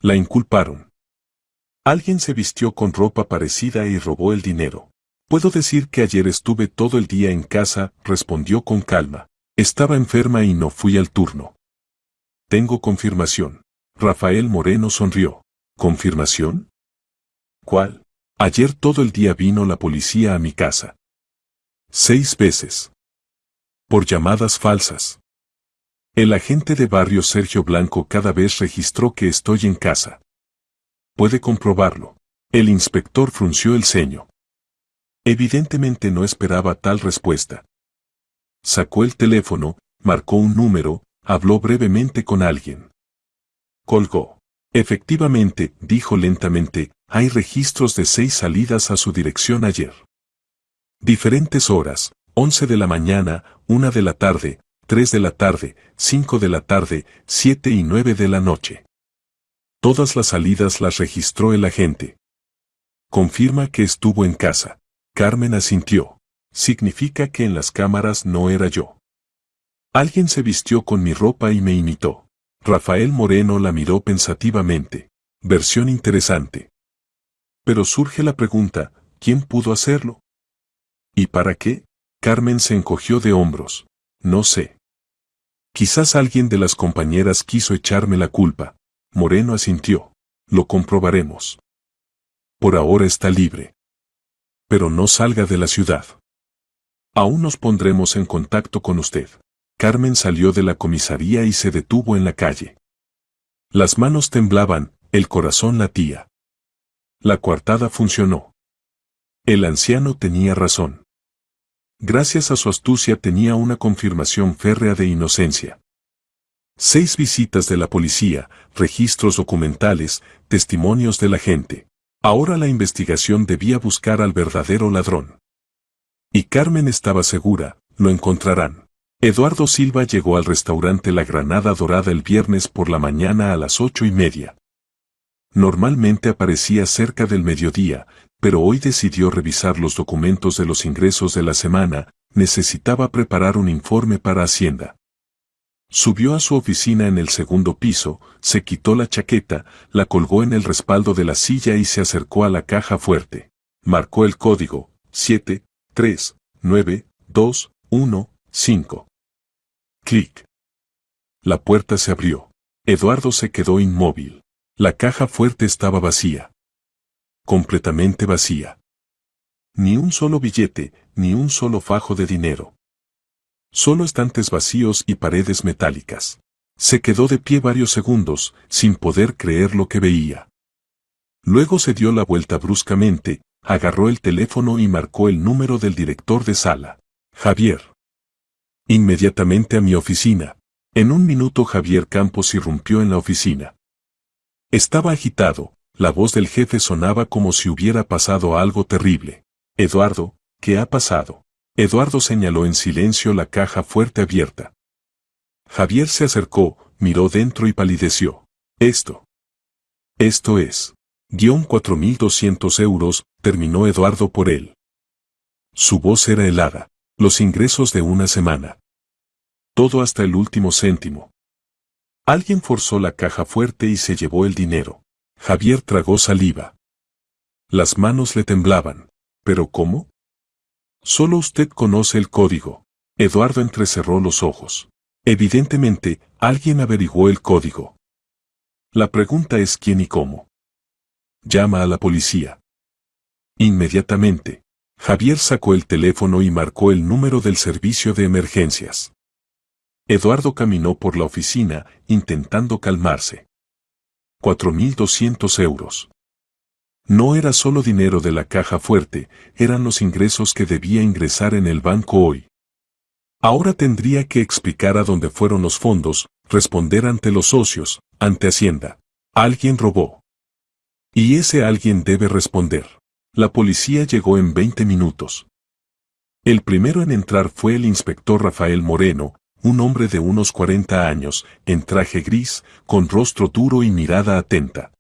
La inculparon. Alguien se vistió con ropa parecida y robó el dinero. Puedo decir que ayer estuve todo el día en casa, respondió con calma. Estaba enferma y no fui al turno. Tengo confirmación. Rafael Moreno sonrió. ¿Confirmación? ¿Cuál? Ayer todo el día vino la policía a mi casa. 6 veces. Por llamadas falsas. El agente de barrio Sergio Blanco cada vez registró que estoy en casa. Puede comprobarlo. El inspector frunció el ceño. Evidentemente no esperaba tal respuesta. Sacó el teléfono, marcó un número, habló brevemente con alguien. Colgó. Efectivamente, dijo lentamente, hay registros de 6 salidas a su dirección ayer. Diferentes horas, 11 de la mañana, 1 de la tarde, 3 de la tarde, 5 de la tarde, 7 y 9 de la noche. Todas las salidas las registró el agente. Confirma que estuvo en casa. Carmen asintió. Significa que en las cámaras no era yo. Alguien se vistió con mi ropa y me imitó. Rafael Moreno la miró pensativamente. Versión interesante. Pero surge la pregunta, ¿quién pudo hacerlo? ¿Y para qué? Carmen se encogió de hombros. No sé. Quizás alguien de las compañeras quiso echarme la culpa. Moreno asintió. Lo comprobaremos. Por ahora está libre. Pero no salga de la ciudad. Aún nos pondremos en contacto con usted. Carmen salió de la comisaría y se detuvo en la calle. Las manos temblaban, el corazón latía. La coartada funcionó. El anciano tenía razón. Gracias a su astucia tenía una confirmación férrea de inocencia. 6 visitas de la policía, registros documentales, testimonios de la gente. Ahora la investigación debía buscar al verdadero ladrón. Y Carmen estaba segura, lo encontrarán. Eduardo Silva llegó al restaurante La Granada Dorada el viernes por la mañana a las 8:30. Normalmente aparecía cerca del mediodía, pero hoy decidió revisar los documentos de los ingresos de la semana, necesitaba preparar un informe para Hacienda. Subió a su oficina en el segundo piso, se quitó la chaqueta, la colgó en el respaldo de la silla y se acercó a la caja fuerte. Marcó el código, 7392115. Clic. La puerta se abrió. Eduardo se quedó inmóvil. La caja fuerte estaba vacía. Completamente vacía. Ni un solo billete, ni un solo fajo de dinero. Solo estantes vacíos y paredes metálicas. Se quedó de pie varios segundos, sin poder creer lo que veía. Luego se dio la vuelta bruscamente, agarró el teléfono y marcó el número del director de sala. Javier. Inmediatamente a mi oficina. En un minuto Javier Campos irrumpió en la oficina. Estaba agitado, la voz del jefe sonaba como si hubiera pasado algo terrible. Eduardo, ¿qué ha pasado? Eduardo señaló en silencio la caja fuerte abierta. Javier se acercó, miró dentro y palideció. Esto es. 4.200 euros, terminó Eduardo por él. Su voz era helada. Los ingresos de una semana. Todo hasta el último céntimo. Alguien forzó la caja fuerte y se llevó el dinero. Javier tragó saliva. Las manos le temblaban. ¿Pero cómo? Solo usted conoce el código. Eduardo entrecerró los ojos. Evidentemente, alguien averiguó el código. La pregunta es quién y cómo. Llama a la policía. Inmediatamente, Javier sacó el teléfono y marcó el número del servicio de emergencias. Eduardo caminó por la oficina, intentando calmarse. 4.200 euros. No era solo dinero de la caja fuerte, eran los ingresos que debía ingresar en el banco hoy. Ahora tendría que explicar a dónde fueron los fondos, responder ante los socios, ante Hacienda. Alguien robó. Y ese alguien debe responder. La policía llegó en 20 minutos. El primero en entrar fue el inspector Rafael Moreno, un hombre de unos 40 años, en traje gris, con rostro duro y mirada atenta.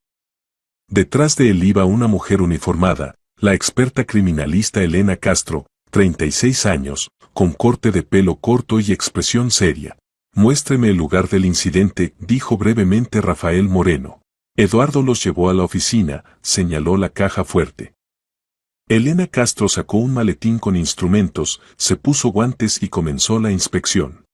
Detrás de él iba una mujer uniformada, la experta criminalista Elena Castro, 36 años, con corte de pelo corto y expresión seria. Muéstreme el lugar del incidente, dijo brevemente Rafael Moreno. Eduardo los llevó a la oficina, señaló la caja fuerte. Elena Castro sacó un maletín con instrumentos, se puso guantes y comenzó la inspección.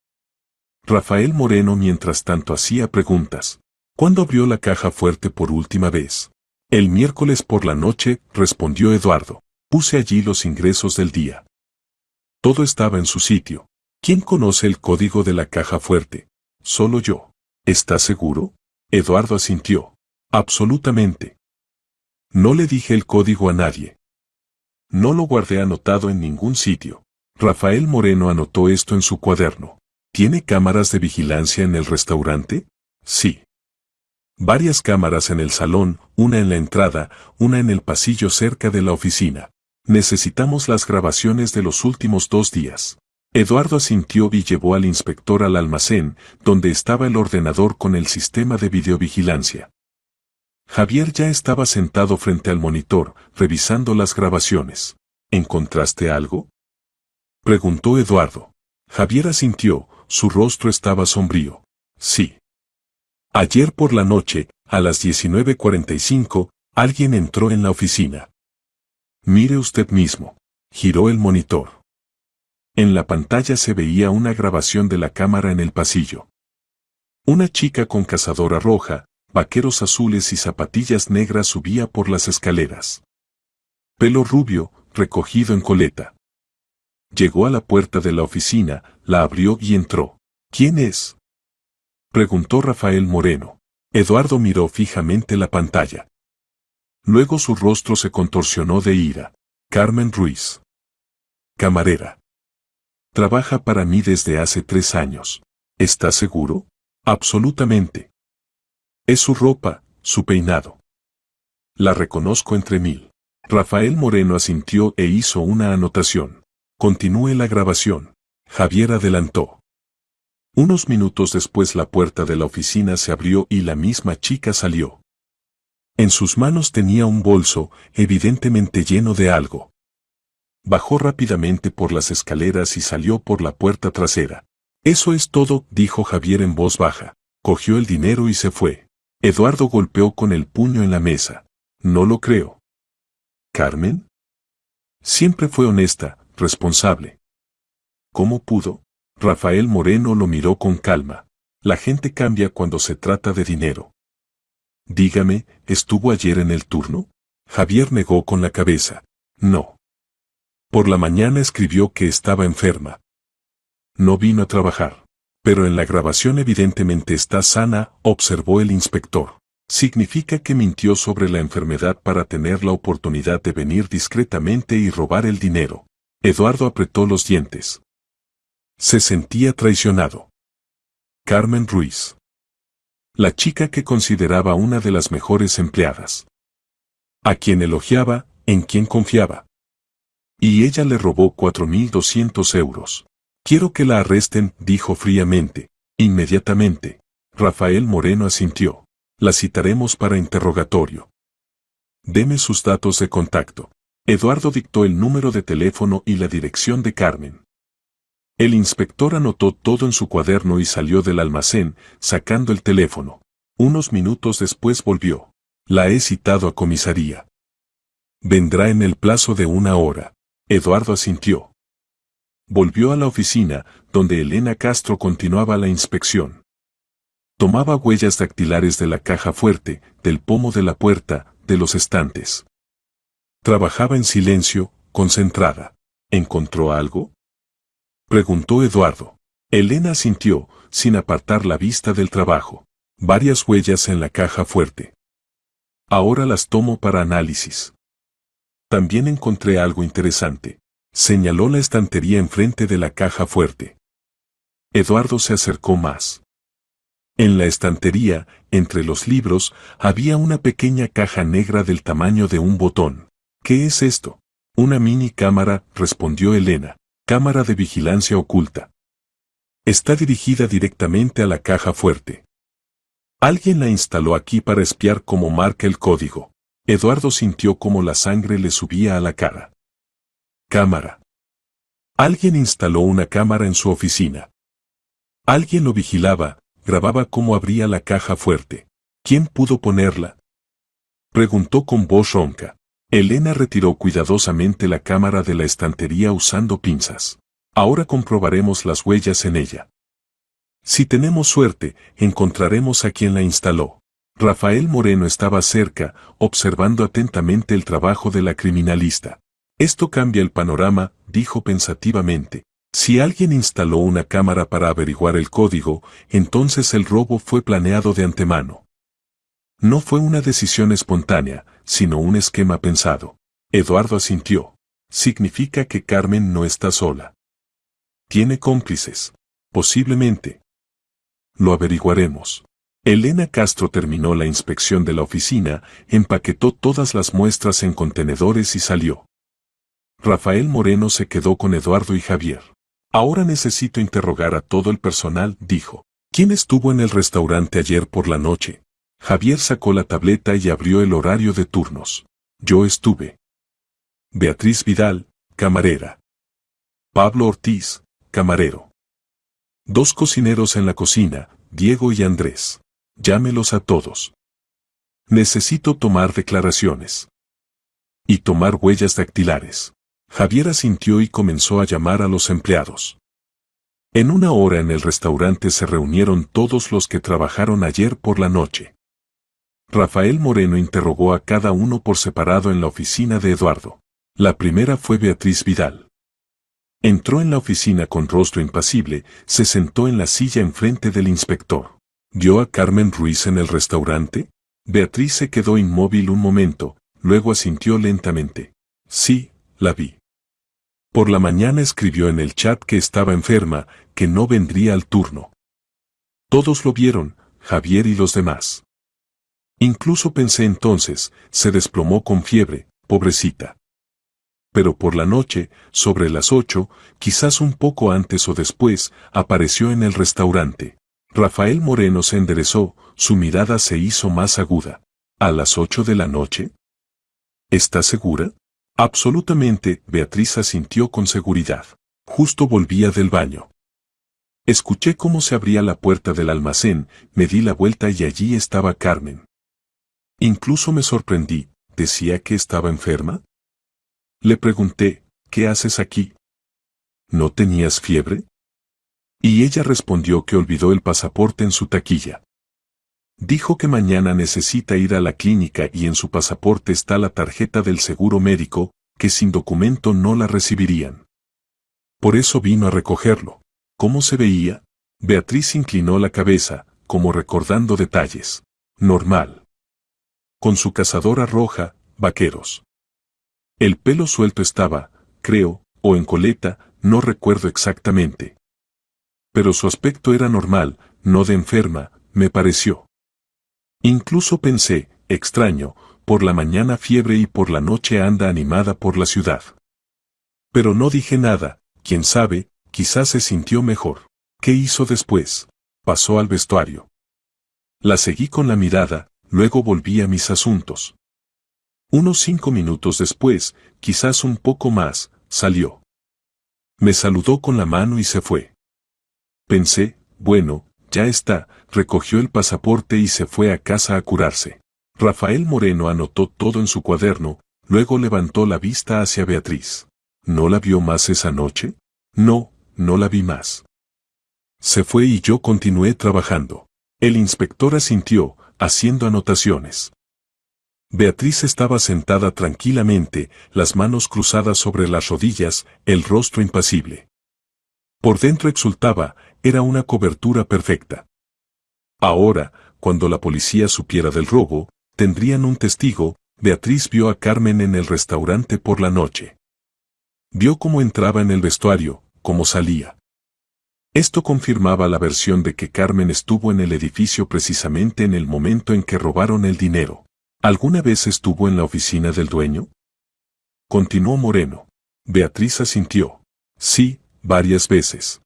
Rafael Moreno mientras tanto hacía preguntas. ¿Cuándo abrió la caja fuerte por última vez? El miércoles por la noche, respondió Eduardo. Puse allí los ingresos del día. Todo estaba en su sitio. ¿Quién conoce el código de la caja fuerte? Solo yo. ¿Estás seguro? Eduardo asintió. Absolutamente. No le dije el código a nadie. No lo guardé anotado en ningún sitio. Rafael Moreno anotó esto en su cuaderno. ¿Tiene cámaras de vigilancia en el restaurante? Sí. Varias cámaras en el salón, una en la entrada, una en el pasillo cerca de la oficina. Necesitamos las grabaciones de los últimos 2 días. Eduardo asintió y llevó al inspector al almacén, donde estaba el ordenador con el sistema de videovigilancia. Javier ya estaba sentado frente al monitor, revisando las grabaciones. ¿Encontraste algo? Preguntó Eduardo. Javier asintió, su rostro estaba sombrío. Sí. Ayer por la noche, a las 19:45, alguien entró en la oficina. Mire usted mismo. Giró el monitor. En la pantalla se veía una grabación de la cámara en el pasillo. Una chica con cazadora roja, vaqueros azules y zapatillas negras subía por las escaleras. Pelo rubio, recogido en coleta. Llegó a la puerta de la oficina, la abrió y entró. ¿Quién es? Preguntó Rafael Moreno. Eduardo miró fijamente la pantalla. Luego su rostro se contorsionó de ira. Carmen Ruiz. Camarera. Trabaja para mí desde hace 3 años. ¿Estás seguro? Absolutamente. Es su ropa, su peinado. La reconozco entre 1000. Rafael Moreno asintió e hizo una anotación. Continúe la grabación. Javier adelantó. Unos minutos después la puerta de la oficina se abrió y la misma chica salió. En sus manos tenía un bolso, evidentemente lleno de algo. Bajó rápidamente por las escaleras y salió por la puerta trasera. Eso es todo, dijo Javier en voz baja. Cogió el dinero y se fue. Eduardo golpeó con el puño en la mesa. No lo creo. ¿Carmen? Siempre fue honesta, responsable. ¿Cómo pudo? Rafael Moreno lo miró con calma. La gente cambia cuando se trata de dinero. Dígame, ¿estuvo ayer en el turno? Javier negó con la cabeza. No. Por la mañana escribió que estaba enferma. No vino a trabajar. Pero en la grabación evidentemente está sana, observó el inspector. Significa que mintió sobre la enfermedad para tener la oportunidad de venir discretamente y robar el dinero. Eduardo apretó los dientes. Se sentía traicionado. Carmen Ruiz. La chica que consideraba una de las mejores empleadas. A quien elogiaba, en quien confiaba. Y ella le robó 4.200 euros. Quiero que la arresten, dijo fríamente. Inmediatamente. Rafael Moreno asintió. La citaremos para interrogatorio. Deme sus datos de contacto. Eduardo dictó el número de teléfono y la dirección de Carmen. El inspector anotó todo en su cuaderno y salió del almacén, sacando el teléfono. Unos minutos después volvió. La he citado a comisaría. Vendrá en el plazo de 1 hora. Eduardo asintió. Volvió a la oficina, donde Elena Castro continuaba la inspección. Tomaba huellas dactilares de la caja fuerte, del pomo de la puerta, de los estantes. Trabajaba en silencio, concentrada. ¿Encontró algo?, preguntó Eduardo. Elena asintió, sin apartar la vista del trabajo. Varias huellas en la caja fuerte. Ahora las tomo para análisis. También encontré algo interesante. Señaló la estantería enfrente de la caja fuerte. Eduardo se acercó más. En la estantería, entre los libros, había una pequeña caja negra del tamaño de un botón. ¿Qué es esto? Una mini cámara, respondió Elena. Cámara de vigilancia oculta. Está dirigida directamente a la caja fuerte. Alguien la instaló aquí para espiar cómo marca el código. Eduardo sintió cómo la sangre le subía a la cara. Cámara. Alguien instaló una cámara en su oficina. Alguien lo vigilaba, grababa cómo abría la caja fuerte. ¿Quién pudo ponerla?, preguntó con voz ronca. Elena retiró cuidadosamente la cámara de la estantería usando pinzas. Ahora comprobaremos las huellas en ella. Si tenemos suerte, encontraremos a quien la instaló. Rafael Moreno estaba cerca, observando atentamente el trabajo de la criminalista. Esto cambia el panorama, dijo pensativamente. Si alguien instaló una cámara para averiguar el código, entonces el robo fue planeado de antemano. No fue una decisión espontánea, sino un esquema pensado. Eduardo asintió. Significa que Carmen no está sola. ¿Tiene cómplices? Posiblemente. Lo averiguaremos. Elena Castro terminó la inspección de la oficina, empaquetó todas las muestras en contenedores y salió. Rafael Moreno se quedó con Eduardo y Javier. Ahora necesito interrogar a todo el personal, dijo. ¿Quién estuvo en el restaurante ayer por la noche? Javier sacó la tableta y abrió el horario de turnos. Yo estuve. Beatriz Vidal, camarera. Pablo Ortiz, camarero. 2 cocineros en la cocina, Diego y Andrés. Llámelos a todos. Necesito tomar declaraciones. Y tomar huellas dactilares. Javier asintió y comenzó a llamar a los empleados. En 1 hora en el restaurante se reunieron todos los que trabajaron ayer por la noche. Rafael Moreno interrogó a cada uno por separado en la oficina de Eduardo. La primera fue Beatriz Vidal. Entró en la oficina con rostro impasible, se sentó en la silla enfrente del inspector. ¿Vio a Carmen Ruiz en el restaurante? Beatriz se quedó inmóvil un momento, luego asintió lentamente. Sí, la vi. Por la mañana escribió en el chat que estaba enferma, que no vendría al turno. Todos lo vieron, Javier y los demás. Incluso pensé entonces, se desplomó con fiebre, pobrecita. Pero por la noche, sobre las 8, quizás un poco antes o después, apareció en el restaurante. Rafael Moreno se enderezó, su mirada se hizo más aguda. ¿A las 8 de la noche? ¿Está segura? Absolutamente, Beatriz asintió con seguridad. Justo volvía del baño. Escuché cómo se abría la puerta del almacén, me di la vuelta y allí estaba Carmen. Incluso me sorprendí, ¿decía que estaba enferma? Le pregunté, ¿qué haces aquí? ¿No tenías fiebre? Y ella respondió que olvidó el pasaporte en su taquilla. Dijo que mañana necesita ir a la clínica y en su pasaporte está la tarjeta del seguro médico, que sin documento no la recibirían. Por eso vino a recogerlo. ¿Cómo se veía? Beatriz inclinó la cabeza, como recordando detalles. Normal. Con su cazadora roja, vaqueros. El pelo suelto estaba, creo, o en coleta, no recuerdo exactamente. Pero su aspecto era normal, no de enferma, me pareció. Incluso pensé, extraño, por la mañana fiebre y por la noche anda animada por la ciudad. Pero no dije nada, quién sabe, quizás se sintió mejor. ¿Qué hizo después? Pasó al vestuario. La seguí con la mirada, luego volví a mis asuntos. Unos 5 minutos después, quizás un poco más, salió. Me saludó con la mano y se fue. Pensé, bueno, ya está, recogió el pasaporte y se fue a casa a curarse. Rafael Moreno anotó todo en su cuaderno, luego levantó la vista hacia Beatriz. ¿No la vio más esa noche? No, no la vi más. Se fue y yo continué trabajando. El inspector asintió, haciendo anotaciones. Beatriz estaba sentada tranquilamente, las manos cruzadas sobre las rodillas, el rostro impasible. Por dentro exultaba, era una cobertura perfecta. Ahora, cuando la policía supiera del robo, tendrían un testigo. Beatriz vio a Carmen en el restaurante por la noche. Vio cómo entraba en el vestuario, cómo salía. Esto confirmaba la versión de que Carmen estuvo en el edificio precisamente en el momento en que robaron el dinero. ¿Alguna vez estuvo en la oficina del dueño? Continuó Moreno. Beatriz asintió. Sí, varias veces.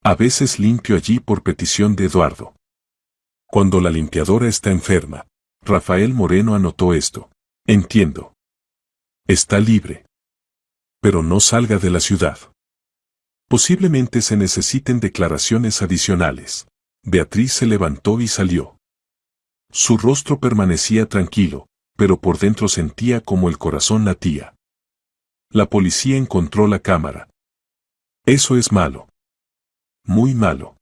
A veces limpio allí por petición de Eduardo. Cuando la limpiadora está enferma. Rafael Moreno anotó esto. Entiendo. Está libre. Pero no salga de la ciudad. Posiblemente se necesiten declaraciones adicionales. Beatriz se levantó y salió. Su rostro permanecía tranquilo, pero por dentro sentía como el corazón latía. La policía encontró la cámara. Eso es malo. Muy malo.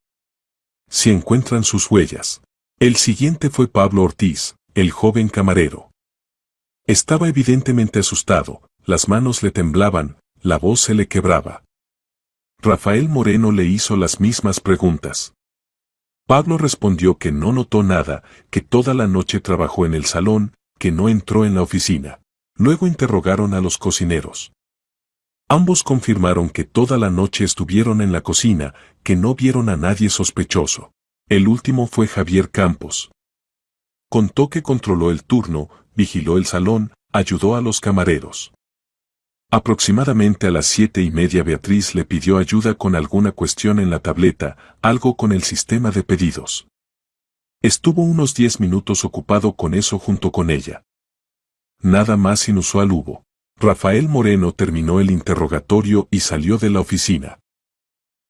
Si encuentran sus huellas. El siguiente fue Pablo Ortiz, el joven camarero. Estaba evidentemente asustado, las manos le temblaban, la voz se le quebraba. Rafael Moreno le hizo las mismas preguntas. Pablo respondió que no notó nada, que toda la noche trabajó en el salón, que no entró en la oficina. Luego interrogaron a los cocineros. Ambos confirmaron que toda la noche estuvieron en la cocina, que no vieron a nadie sospechoso. El último fue Javier Campos. Contó que controló el turno, vigiló el salón, ayudó a los camareros. Aproximadamente a las 7:30 Beatriz le pidió ayuda con alguna cuestión en la tableta, algo con el sistema de pedidos. Estuvo unos 10 minutos ocupado con eso junto con ella. Nada más inusual hubo. Rafael Moreno terminó el interrogatorio y salió de la oficina.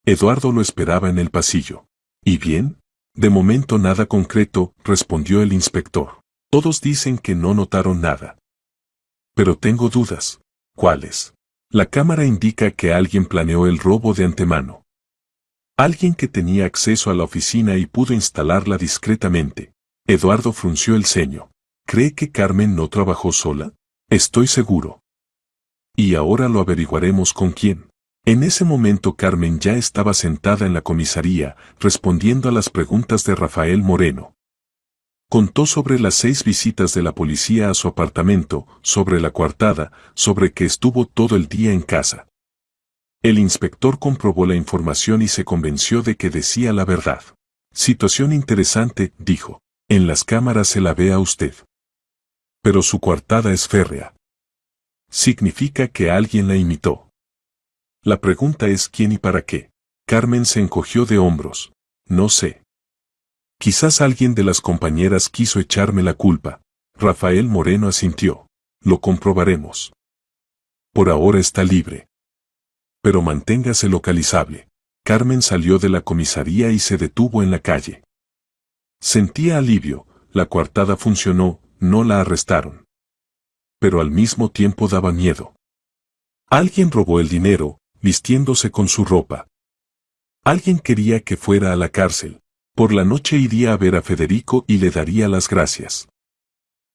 Eduardo lo esperaba en el pasillo. ¿Y bien? De momento nada concreto, respondió el inspector. Todos dicen que no notaron nada. Pero tengo dudas. ¿Cuáles? La cámara indica que alguien planeó el robo de antemano. Alguien que tenía acceso a la oficina y pudo instalarla discretamente. Eduardo frunció el ceño. ¿Cree que Carmen no trabajó sola? Estoy seguro. Y ahora lo averiguaremos con quién. En ese momento Carmen ya estaba sentada en la comisaría, respondiendo a las preguntas de Rafael Moreno. Contó sobre las 6 visitas de la policía a su apartamento, sobre la coartada, sobre que estuvo todo el día en casa. El inspector comprobó la información y se convenció de que decía la verdad. Situación interesante, dijo. En las cámaras se la ve a usted. Pero su coartada es férrea. Significa que alguien la imitó. La pregunta es quién y para qué. Carmen se encogió de hombros. No sé. Quizás alguien de las compañeras quiso echarme la culpa. Rafael Moreno asintió. Lo comprobaremos. Por ahora está libre. Pero manténgase localizable. Carmen salió de la comisaría y se detuvo en la calle. Sentía alivio, la coartada funcionó, no la arrestaron. Pero al mismo tiempo daba miedo. Alguien robó el dinero, vistiéndose con su ropa. Alguien quería que fuera a la cárcel. Por la noche iría a ver a Federico y le daría las gracias.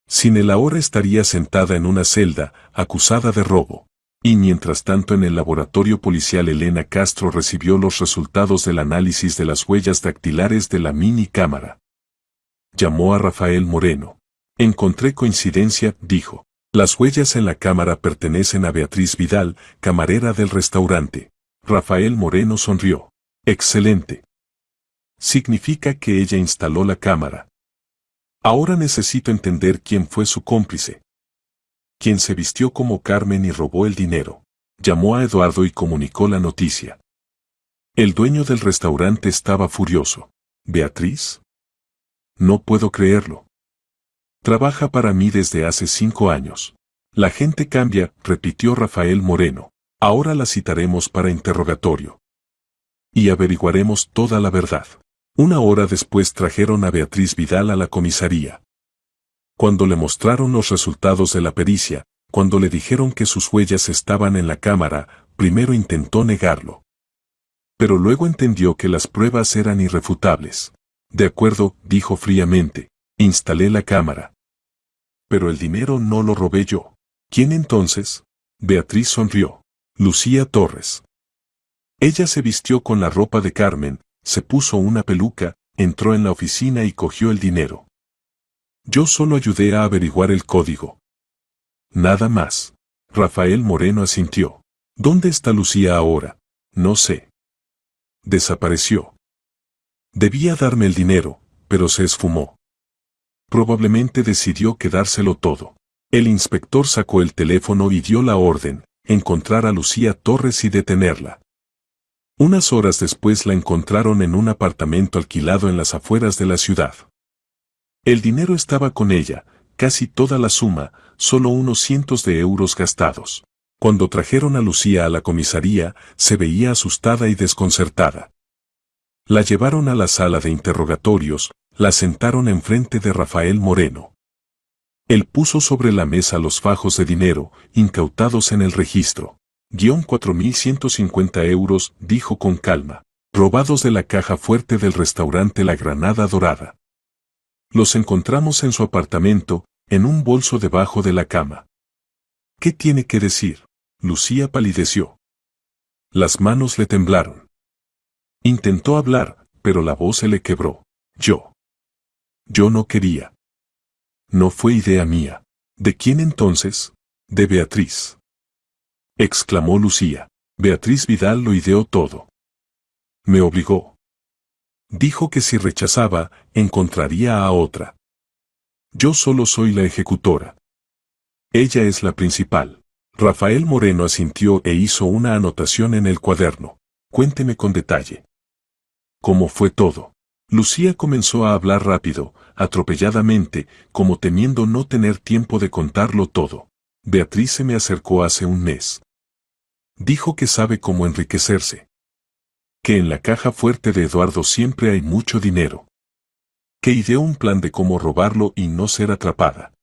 Sin él ahora estaría sentada en una celda, acusada de robo. Y mientras tanto en el laboratorio policial Elena Castro recibió los resultados del análisis de las huellas dactilares de la mini cámara. Llamó a Rafael Moreno. Encontré coincidencia, dijo. Las huellas en la cámara pertenecen a Beatriz Vidal, camarera del restaurante. Rafael Moreno sonrió. Excelente. Significa que ella instaló la cámara. Ahora necesito entender quién fue su cómplice. Quien se vistió como Carmen y robó el dinero. Llamó a Eduardo y comunicó la noticia. El dueño del restaurante estaba furioso. ¿Beatriz? No puedo creerlo. Trabaja para mí desde hace 5 años. La gente cambia, repitió Rafael Moreno. Ahora la citaremos para interrogatorio. Y averiguaremos toda la verdad. Una hora después trajeron a Beatriz Vidal a la comisaría. Cuando le mostraron los resultados de la pericia, cuando le dijeron que sus huellas estaban en la cámara, primero intentó negarlo. Pero luego entendió que las pruebas eran irrefutables. De acuerdo, dijo fríamente, instalé la cámara. Pero el dinero no lo robé yo. ¿Quién entonces? Beatriz sonrió. Lucía Torres. Ella se vistió con la ropa de Carmen, se puso una peluca, entró en la oficina y cogió el dinero. Yo solo ayudé a averiguar el código. Nada más. Rafael Moreno asintió. ¿Dónde está Lucía ahora? No sé. Desapareció. Debía darme el dinero, pero se esfumó. Probablemente decidió quedárselo todo. El inspector sacó el teléfono y dio la orden, encontrar a Lucía Torres y detenerla. Unas horas después la encontraron en un apartamento alquilado en las afueras de la ciudad. El dinero estaba con ella, casi toda la suma, solo unos cientos de euros gastados. Cuando trajeron a Lucía a la comisaría, se veía asustada y desconcertada. La llevaron a la sala de interrogatorios, la sentaron enfrente de Rafael Moreno. Él puso sobre la mesa los fajos de dinero, incautados en el registro. —4.150 euros, dijo con calma, robados de la caja fuerte del restaurante La Granada Dorada. Los encontramos en su apartamento, en un bolso debajo de la cama. ¿Qué tiene que decir? Lucía palideció. Las manos le temblaron. Intentó hablar, pero la voz se le quebró. Yo no quería. No fue idea mía. ¿De quién entonces? De Beatriz. Exclamó Lucía. Beatriz Vidal lo ideó todo. Me obligó. Dijo que si rechazaba, encontraría a otra. Yo solo soy la ejecutora. Ella es la principal. Rafael Moreno asintió e hizo una anotación en el cuaderno. Cuénteme con detalle. ¿Cómo fue todo? Lucía comenzó a hablar rápido, atropelladamente, como temiendo no tener tiempo de contarlo todo. Beatriz se me acercó hace un mes. Dijo que sabe cómo enriquecerse. Que en la caja fuerte de Eduardo siempre hay mucho dinero. Que ideó un plan de cómo robarlo y no ser atrapada.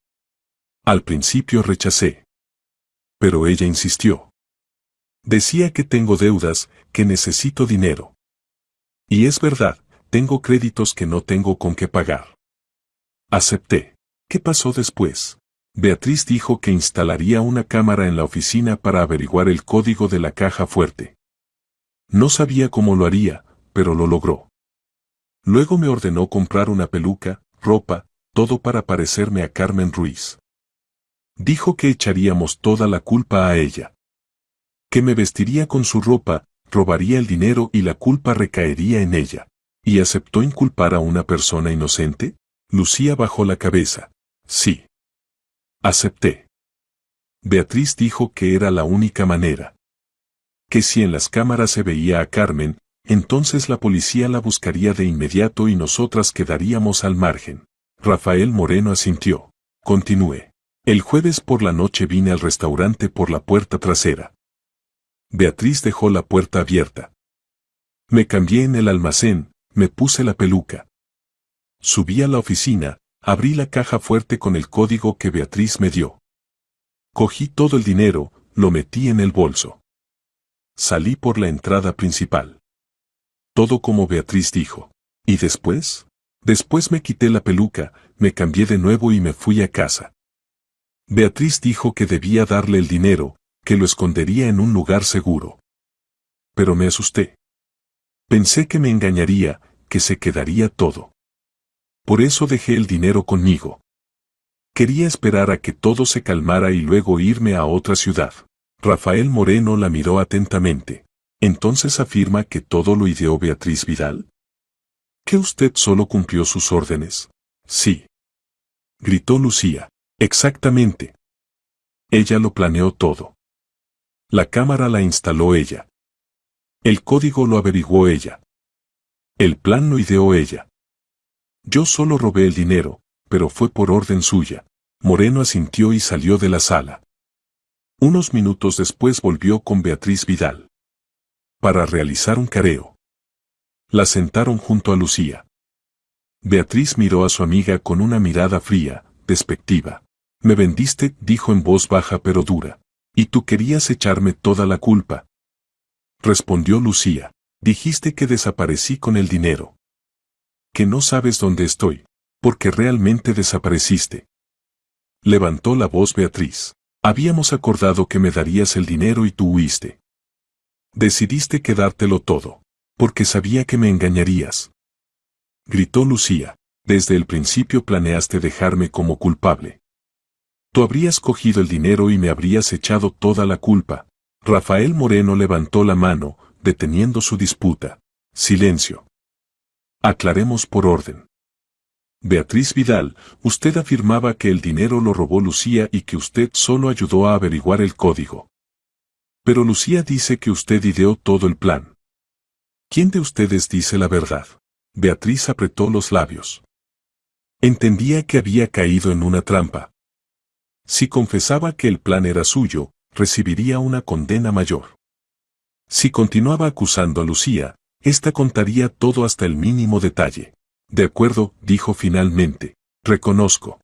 Al principio rechacé. Pero ella insistió. Decía que tengo deudas, que necesito dinero. Y es verdad, tengo créditos que no tengo con qué pagar. Acepté. ¿Qué pasó después? Beatriz dijo que instalaría una cámara en la oficina para averiguar el código de la caja fuerte. No sabía cómo lo haría, pero lo logró. Luego me ordenó comprar una peluca, ropa, todo para parecerme a Carmen Ruiz. Dijo que echaríamos toda la culpa a ella. Que me vestiría con su ropa, robaría el dinero y la culpa recaería en ella. ¿Y aceptó inculpar a una persona inocente? Lucía bajó la cabeza. Sí. Acepté. Beatriz dijo que era la única manera. Que si en las cámaras se veía a Carmen, entonces la policía la buscaría de inmediato y nosotras quedaríamos al margen. Rafael Moreno asintió. Continué. El jueves por la noche vine al restaurante por la puerta trasera. Beatriz dejó la puerta abierta. Me cambié en el almacén, me puse la peluca. Subí a la oficina, abrí la caja fuerte con el código que Beatriz me dio. Cogí todo el dinero, lo metí en el bolso. Salí por la entrada principal. Todo como Beatriz dijo. ¿Y después? Después me quité la peluca, me cambié de nuevo y me fui a casa. Beatriz dijo que debía darle el dinero, que lo escondería en un lugar seguro. Pero me asusté. Pensé que me engañaría, que se quedaría todo. Por eso dejé el dinero conmigo. Quería esperar a que todo se calmara y luego irme a otra ciudad. Rafael Moreno la miró atentamente. ¿Entonces afirma que todo lo ideó Beatriz Vidal? ¿Que usted solo cumplió sus órdenes? Sí. Gritó Lucía. Exactamente. Ella lo planeó todo. La cámara la instaló ella. El código lo averiguó ella. El plan lo ideó ella. Yo solo robé el dinero, pero fue por orden suya. Moreno asintió y salió de la sala. Unos minutos después volvió con Beatriz Vidal para realizar un careo. La sentaron junto a Lucía. Beatriz miró a su amiga con una mirada fría, despectiva. Me vendiste, dijo en voz baja pero dura. Y tú querías echarme toda la culpa. Respondió Lucía. Dijiste que desaparecí con el dinero. Que no sabes dónde estoy, porque realmente desapareciste. Levantó la voz Beatriz. Habíamos acordado que me darías el dinero y tú huiste. Decidiste quedártelo todo, porque sabía que me engañarías. Gritó Lucía. Desde el principio planeaste dejarme como culpable. Tú habrías cogido el dinero y me habrías echado toda la culpa. Rafael Moreno levantó la mano, deteniendo su disputa. Silencio. Aclaremos por orden. Beatriz Vidal, usted afirmaba que el dinero lo robó Lucía y que usted solo ayudó a averiguar el código. Pero Lucía dice que usted ideó todo el plan. ¿Quién de ustedes dice la verdad? Beatriz apretó los labios. Entendía que había caído en una trampa. Si confesaba que el plan era suyo, recibiría una condena mayor. Si continuaba acusando a Lucía, ésta contaría todo hasta el mínimo detalle. De acuerdo, dijo finalmente. Reconozco.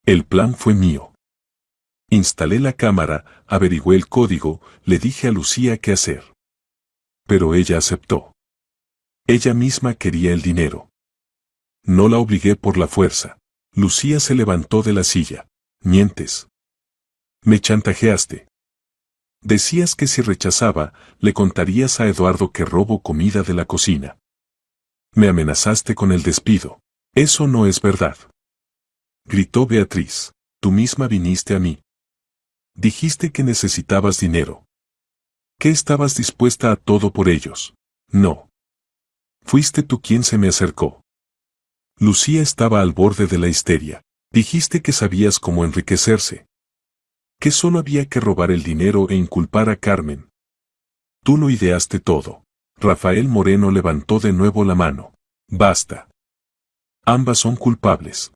El plan fue mío. Instalé la cámara, averigüé el código, le dije a Lucía qué hacer. Pero ella aceptó. Ella misma quería el dinero. No la obligué por la fuerza. Lucía se levantó de la silla. Mientes. Me chantajeaste. Decías que si rechazaba, le contarías a Eduardo que robo comida de la cocina. Me amenazaste con el despido. Eso no es verdad. Gritó Beatriz. Tú misma viniste a mí. Dijiste que necesitabas dinero. Que estabas dispuesta a todo por ellos. No. Fuiste tú quien se me acercó. Lucía estaba al borde de la histeria. Dijiste que sabías cómo enriquecerse. Que solo había que robar el dinero e inculpar a Carmen. Tú lo ideaste todo. Rafael Moreno levantó de nuevo la mano. Basta. Ambas son culpables.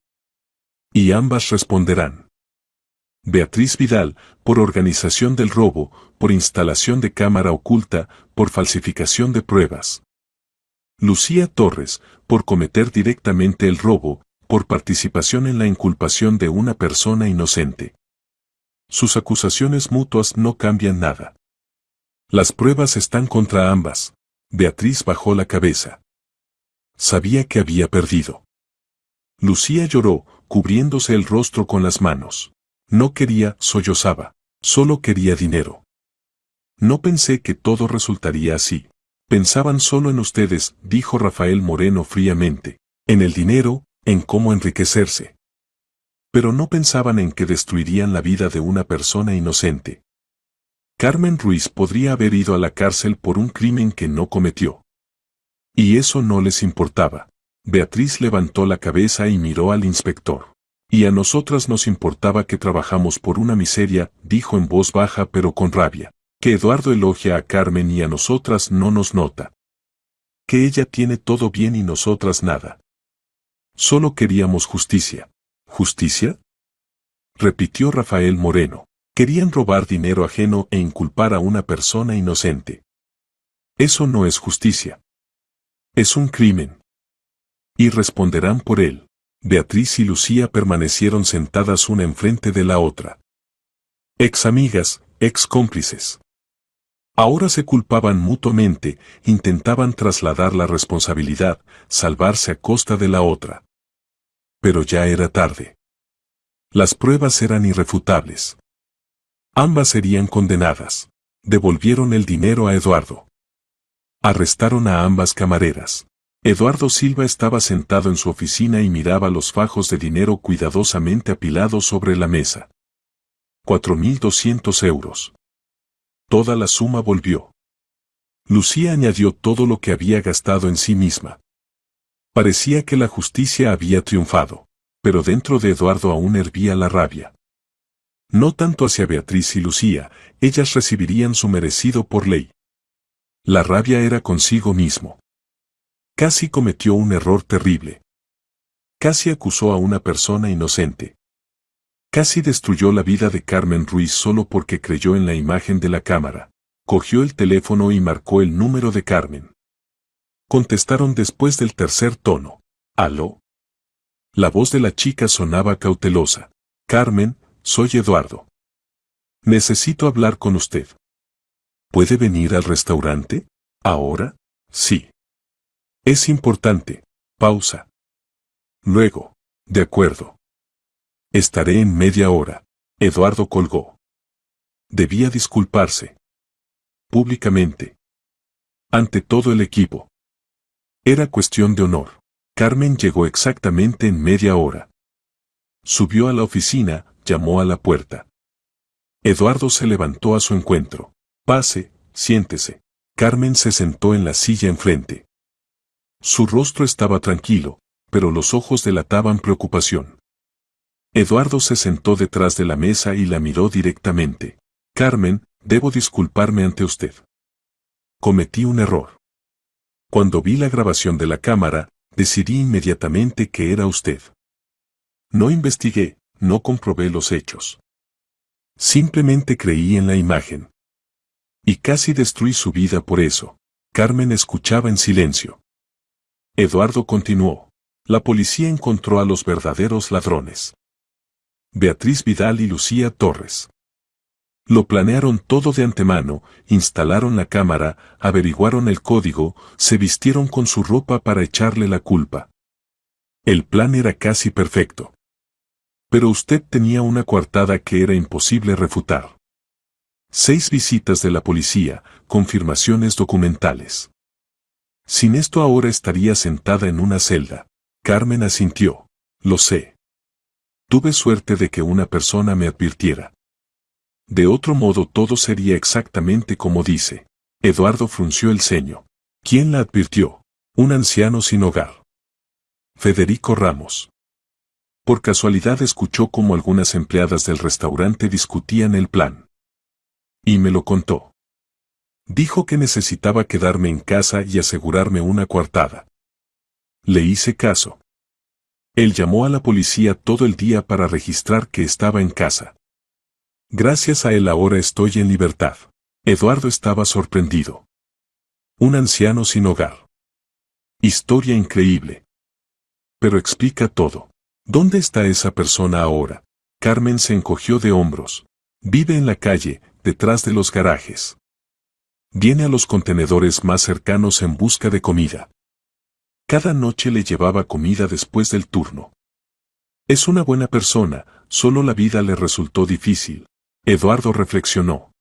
Y ambas responderán. Beatriz Vidal, por organización del robo, por instalación de cámara oculta, por falsificación de pruebas. Lucía Torres, por cometer directamente el robo, por participación en la inculpación de una persona inocente. Sus acusaciones mutuas no cambian nada. Las pruebas están contra ambas. Beatriz bajó la cabeza. Sabía que había perdido. Lucía lloró, cubriéndose el rostro con las manos. No quería, sollozaba. Solo quería dinero. No pensé que todo resultaría así. Pensaban solo en ustedes, dijo Rafael Moreno fríamente. En el dinero, en cómo enriquecerse. Pero no pensaban en que destruirían la vida de una persona inocente. Carmen Ruiz podría haber ido a la cárcel por un crimen que no cometió. Y eso no les importaba. Beatriz levantó la cabeza y miró al inspector. Y a nosotras nos importaba que trabajamos por una miseria, dijo en voz baja pero con rabia. Que Eduardo elogia a Carmen y a nosotras no nos nota. Que ella tiene todo bien y nosotras nada. Solo queríamos justicia. ¿Justicia? Repitió Rafael Moreno. Querían robar dinero ajeno e inculpar a una persona inocente. Eso no es justicia. Es un crimen. Y responderán por él. Beatriz y Lucía permanecieron sentadas una enfrente de la otra. Ex amigas, ex cómplices. Ahora se culpaban mutuamente, intentaban trasladar la responsabilidad, salvarse a costa de la otra. Pero ya era tarde. Las pruebas eran irrefutables. Ambas serían condenadas. Devolvieron el dinero a Eduardo. Arrestaron a ambas camareras. Eduardo Silva estaba sentado en su oficina y miraba los fajos de dinero cuidadosamente apilados sobre la mesa. 4.200 euros. Toda la suma volvió. Lucía añadió todo lo que había gastado en sí misma. Parecía que la justicia había triunfado, pero dentro de Eduardo aún hervía la rabia. No tanto hacia Beatriz y Lucía, ellas recibirían su merecido por ley. La rabia era consigo mismo. Casi cometió un error terrible. Casi acusó a una persona inocente. Casi destruyó la vida de Carmen Ruiz solo porque creyó en la imagen de la cámara. Cogió el teléfono y marcó el número de Carmen. Contestaron después del tercer tono. ¿Aló? La voz de la chica sonaba cautelosa. Carmen, soy Eduardo. Necesito hablar con usted. ¿Puede venir al restaurante? ¿Ahora? Sí. Es importante. Pausa. Luego. De acuerdo. Estaré en media hora. Eduardo colgó. Debía disculparse. Públicamente. Ante todo el equipo. Era cuestión de honor. Carmen llegó exactamente en media hora. Subió a la oficina, llamó a la puerta. Eduardo se levantó a su encuentro. Pase, siéntese. Carmen se sentó en la silla enfrente. Su rostro estaba tranquilo, pero los ojos delataban preocupación. Eduardo se sentó detrás de la mesa y la miró directamente. Carmen, debo disculparme ante usted. Cometí un error. Cuando vi la grabación de la cámara, decidí inmediatamente que era usted. No investigué, no comprobé los hechos. Simplemente creí en la imagen. Y casi destruí su vida por eso. Carmen escuchaba en silencio. Eduardo continuó. La policía encontró a los verdaderos ladrones. Beatriz Vidal y Lucía Torres. Lo planearon todo de antemano, instalaron la cámara, averiguaron el código, se vistieron con su ropa para echarle la culpa. El plan era casi perfecto. Pero usted tenía una coartada que era imposible refutar. 6 visitas de la policía, confirmaciones documentales. Sin esto ahora estaría sentada en una celda. Carmen asintió. Lo sé. Tuve suerte de que una persona me advirtiera. De otro modo todo sería exactamente como dice. Eduardo frunció el ceño. ¿Quién la advirtió? Un anciano sin hogar. Federico Ramos. Por casualidad escuchó cómo algunas empleadas del restaurante discutían el plan. Y me lo contó. Dijo que necesitaba quedarme en casa y asegurarme una coartada. Le hice caso. Él llamó a la policía todo el día para registrar que estaba en casa. Gracias a él ahora estoy en libertad. Eduardo estaba sorprendido. Un anciano sin hogar. Historia increíble. Pero explica todo. ¿Dónde está esa persona ahora? Carmen se encogió de hombros. Vive en la calle, detrás de los garajes. Viene a los contenedores más cercanos en busca de comida. Cada noche le llevaba comida después del turno. Es una buena persona, solo la vida le resultó difícil. Eduardo reflexionó.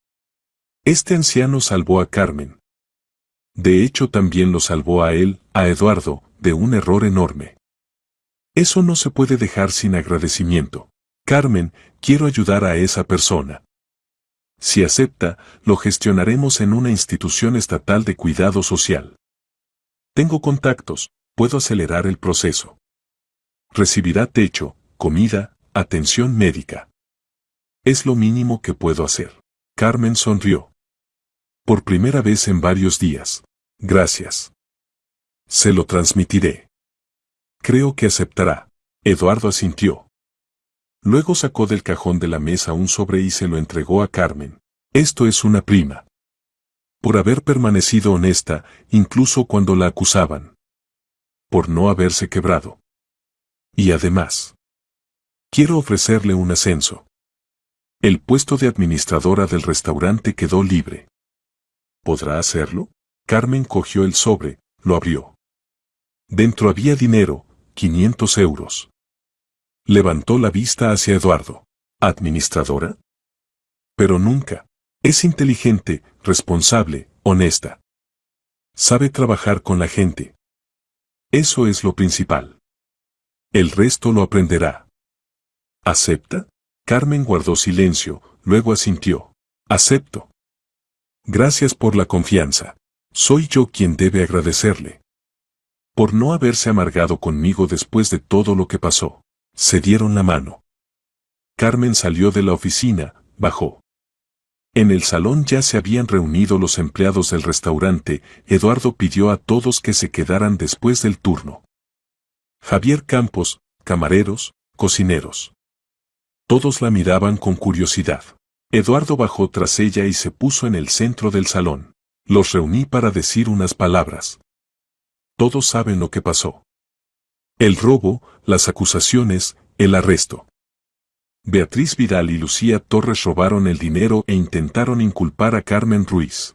Este anciano salvó a Carmen. De hecho también lo salvó a él, a Eduardo, de un error enorme. Eso no se puede dejar sin agradecimiento. Carmen, quiero ayudar a esa persona. Si acepta, lo gestionaremos en una institución estatal de cuidado social. Tengo contactos, puedo acelerar el proceso. Recibirá techo, comida, atención médica. Es lo mínimo que puedo hacer. Carmen sonrió. Por primera vez en varios días. Gracias. Se lo transmitiré. Creo que aceptará. Eduardo asintió. Luego sacó del cajón de la mesa un sobre y se lo entregó a Carmen. Esto es una prima. Por haber permanecido honesta, incluso cuando la acusaban. Por no haberse quebrado. Y además, quiero ofrecerle un ascenso. El puesto de administradora del restaurante quedó libre. ¿Podrá hacerlo? Carmen cogió el sobre, lo abrió. Dentro había dinero, 500 euros. Levantó la vista hacia Eduardo. ¿Administradora? Pero nunca. Es inteligente, responsable, honesta. Sabe trabajar con la gente. Eso es lo principal. El resto lo aprenderá. ¿Acepta? Carmen guardó silencio, luego asintió. Acepto. Gracias por la confianza. Soy yo quien debe agradecerle. Por no haberse amargado conmigo después de todo lo que pasó. Se dieron la mano. Carmen salió de la oficina, bajó. En el salón ya se habían reunido los empleados del restaurante. Eduardo pidió a todos que se quedaran después del turno. Javier Campos, camareros, cocineros. Todos la miraban con curiosidad. Eduardo bajó tras ella y se puso en el centro del salón. Los reuní para decir unas palabras. Todos saben lo que pasó. El robo, las acusaciones, el arresto. Beatriz Vidal y Lucía Torres robaron el dinero e intentaron inculpar a Carmen Ruiz.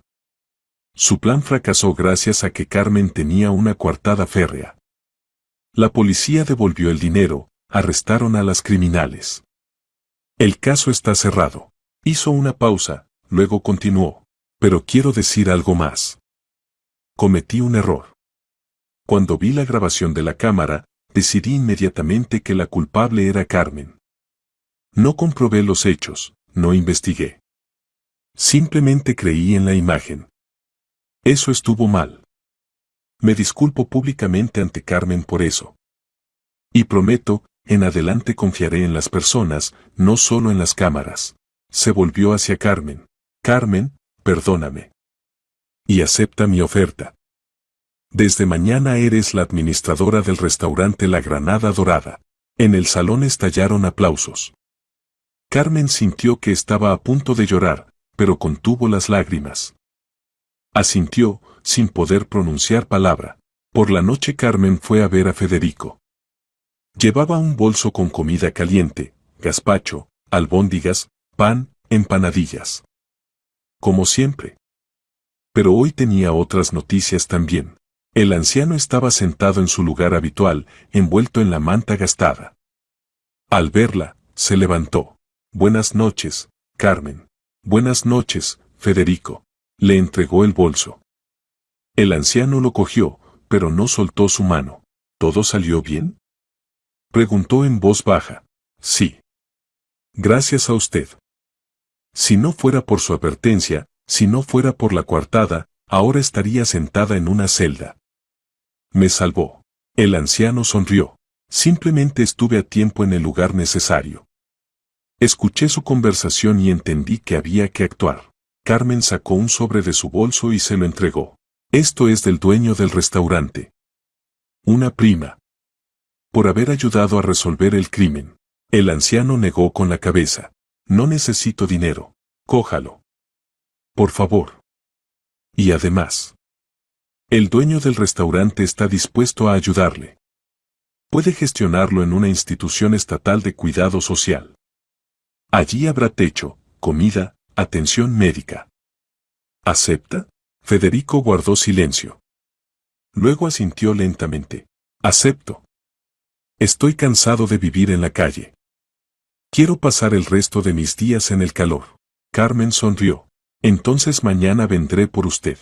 Su plan fracasó gracias a que Carmen tenía una coartada férrea. La policía devolvió el dinero, arrestaron a las criminales. El caso está cerrado. Hizo una pausa, luego continuó. Pero quiero decir algo más. Cometí un error. Cuando vi la grabación de la cámara, decidí inmediatamente que la culpable era Carmen. No comprobé los hechos, no investigué. Simplemente creí en la imagen. Eso estuvo mal. Me disculpo públicamente ante Carmen por eso. Y prometo, en adelante confiaré en las personas, no solo en las cámaras. Se volvió hacia Carmen. Carmen, perdóname. Y acepta mi oferta. Desde mañana eres la administradora del restaurante La Granada Dorada. En el salón estallaron aplausos. Carmen sintió que estaba a punto de llorar, pero contuvo las lágrimas. Asintió, sin poder pronunciar palabra. Por la noche Carmen fue a ver a Federico. Llevaba un bolso con comida caliente, gazpacho, albóndigas, pan, empanadillas. Como siempre. Pero hoy tenía otras noticias también. El anciano estaba sentado en su lugar habitual, envuelto en la manta gastada. Al verla, se levantó. Buenas noches, Carmen. Buenas noches, Federico. Le entregó el bolso. El anciano lo cogió, pero no soltó su mano. ¿Todo salió bien? Preguntó en voz baja. Sí. Gracias a usted. Si no fuera por su advertencia, si no fuera por la coartada, ahora estaría sentada en una celda. Me salvó. El anciano sonrió. Simplemente estuve a tiempo en el lugar necesario. Escuché su conversación y entendí que había que actuar. Carmen sacó un sobre de su bolso y se lo entregó. Esto es del dueño del restaurante. Una prima. Por haber ayudado a resolver el crimen. El anciano negó con la cabeza. No necesito dinero. Cójalo. Por favor. Y además, el dueño del restaurante está dispuesto a ayudarle. Puede gestionarlo en una institución estatal de cuidado social. Allí habrá techo, comida, atención médica. ¿Acepta? Federico guardó silencio. Luego asintió lentamente. Acepto. Estoy cansado de vivir en la calle. Quiero pasar el resto de mis días en el calor. Carmen sonrió. Entonces mañana vendré por usted.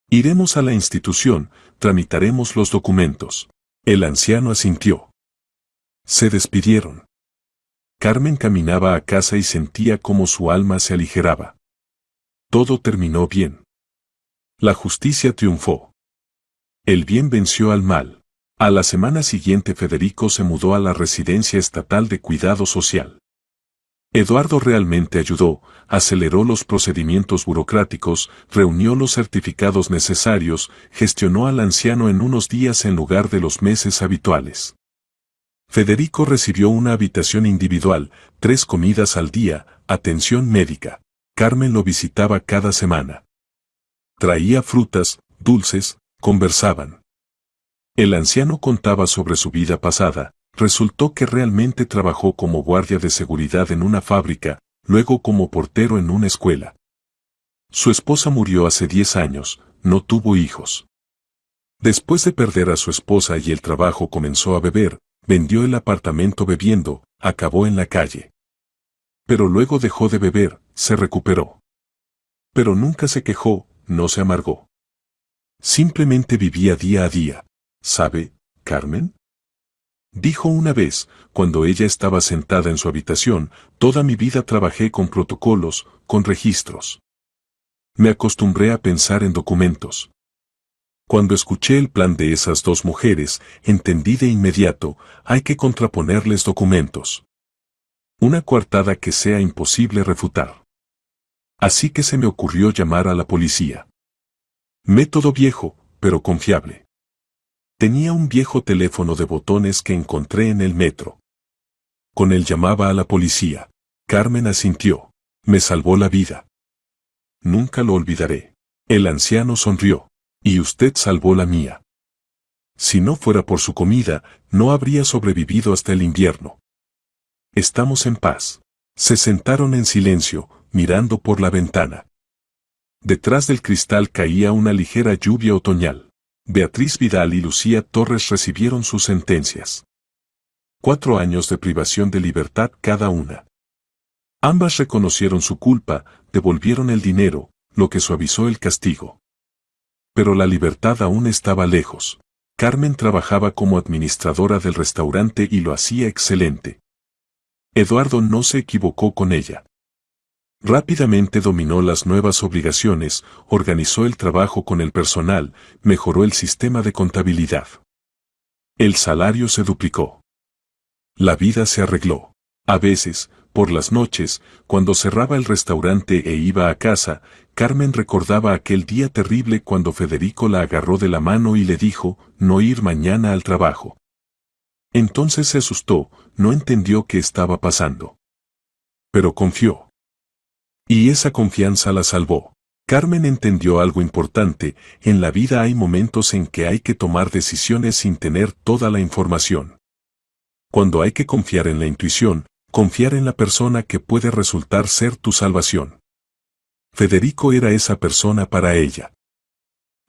Iremos a la institución, tramitaremos los documentos. El anciano asintió. Se despidieron. Carmen caminaba a casa y sentía cómo su alma se aligeraba. Todo terminó bien. La justicia triunfó. El bien venció al mal. A la semana siguiente Federico se mudó a la residencia estatal de cuidado social. Eduardo realmente ayudó, aceleró los procedimientos burocráticos, reunió los certificados necesarios, gestionó al anciano en unos días en lugar de los meses habituales. Federico recibió una habitación individual, 3 comidas al día, atención médica. Carmen lo visitaba cada semana. Traía frutas, dulces, conversaban. El anciano contaba sobre su vida pasada. Resultó que realmente trabajó como guardia de seguridad en una fábrica, luego como portero en una escuela. Su esposa murió hace 10 años, no tuvo hijos. Después de perder a su esposa y el trabajo comenzó a beber, vendió el apartamento bebiendo, acabó en la calle. Pero luego dejó de beber, se recuperó. Pero nunca se quejó, no se amargó. Simplemente vivía día a día. ¿Sabe, Carmen? Dijo una vez, cuando ella estaba sentada en su habitación, toda mi vida trabajé con protocolos, con registros. Me acostumbré a pensar en documentos. Cuando escuché el plan de esas 2 mujeres, entendí de inmediato, hay que contraponerles documentos. Una coartada que sea imposible refutar. Así que se me ocurrió llamar a la policía. Método viejo, pero confiable. Tenía un viejo teléfono de botones que encontré en el metro. Con él llamaba a la policía. Carmen asintió. Me salvó la vida. Nunca lo olvidaré. El anciano sonrió. Y usted salvó la mía. Si no fuera por su comida, no habría sobrevivido hasta el invierno. Estamos en paz. Se sentaron en silencio, mirando por la ventana. Detrás del cristal caía una ligera lluvia otoñal. Beatriz Vidal y Lucía Torres recibieron sus sentencias. 4 años de privación de libertad cada una. Ambas reconocieron su culpa, devolvieron el dinero, lo que suavizó el castigo. Pero la libertad aún estaba lejos. Carmen trabajaba como administradora del restaurante y lo hacía excelente. Eduardo no se equivocó con ella. Rápidamente dominó las nuevas obligaciones, organizó el trabajo con el personal, mejoró el sistema de contabilidad. El salario se duplicó. La vida se arregló. A veces, por las noches, cuando cerraba el restaurante e iba a casa, Carmen recordaba aquel día terrible cuando Federico la agarró de la mano y le dijo, no ir mañana al trabajo. Entonces se asustó, no entendió qué estaba pasando. Pero confió. Y esa confianza la salvó. Carmen entendió algo importante, en la vida hay momentos en que hay que tomar decisiones sin tener toda la información. Cuando hay que confiar en la intuición, confiar en la persona que puede resultar ser tu salvación. Federico era esa persona para ella.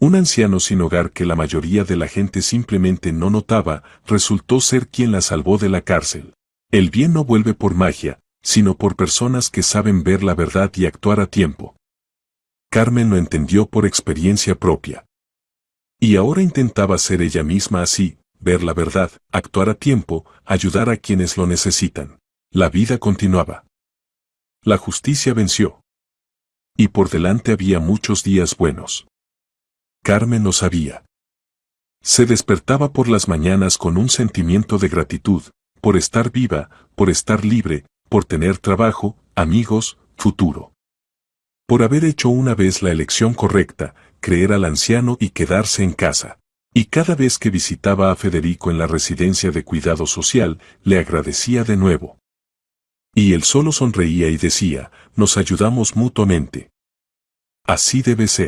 Un anciano sin hogar que la mayoría de la gente simplemente no notaba, resultó ser quien la salvó de la cárcel. El bien no vuelve por magia, sino por personas que saben ver la verdad y actuar a tiempo. Carmen lo entendió por experiencia propia. Y ahora intentaba ser ella misma así, ver la verdad, actuar a tiempo, ayudar a quienes lo necesitan. La vida continuaba. La justicia venció. Y por delante había muchos días buenos. Carmen lo sabía. Se despertaba por las mañanas con un sentimiento de gratitud, por estar viva, por estar libre, por tener trabajo, amigos, futuro. Por haber hecho una vez la elección correcta, creer al anciano y quedarse en casa. Y cada vez que visitaba a Federico en la residencia de cuidado social, le agradecía de nuevo. Y él solo sonreía y decía, nos ayudamos mutuamente. Así debe ser.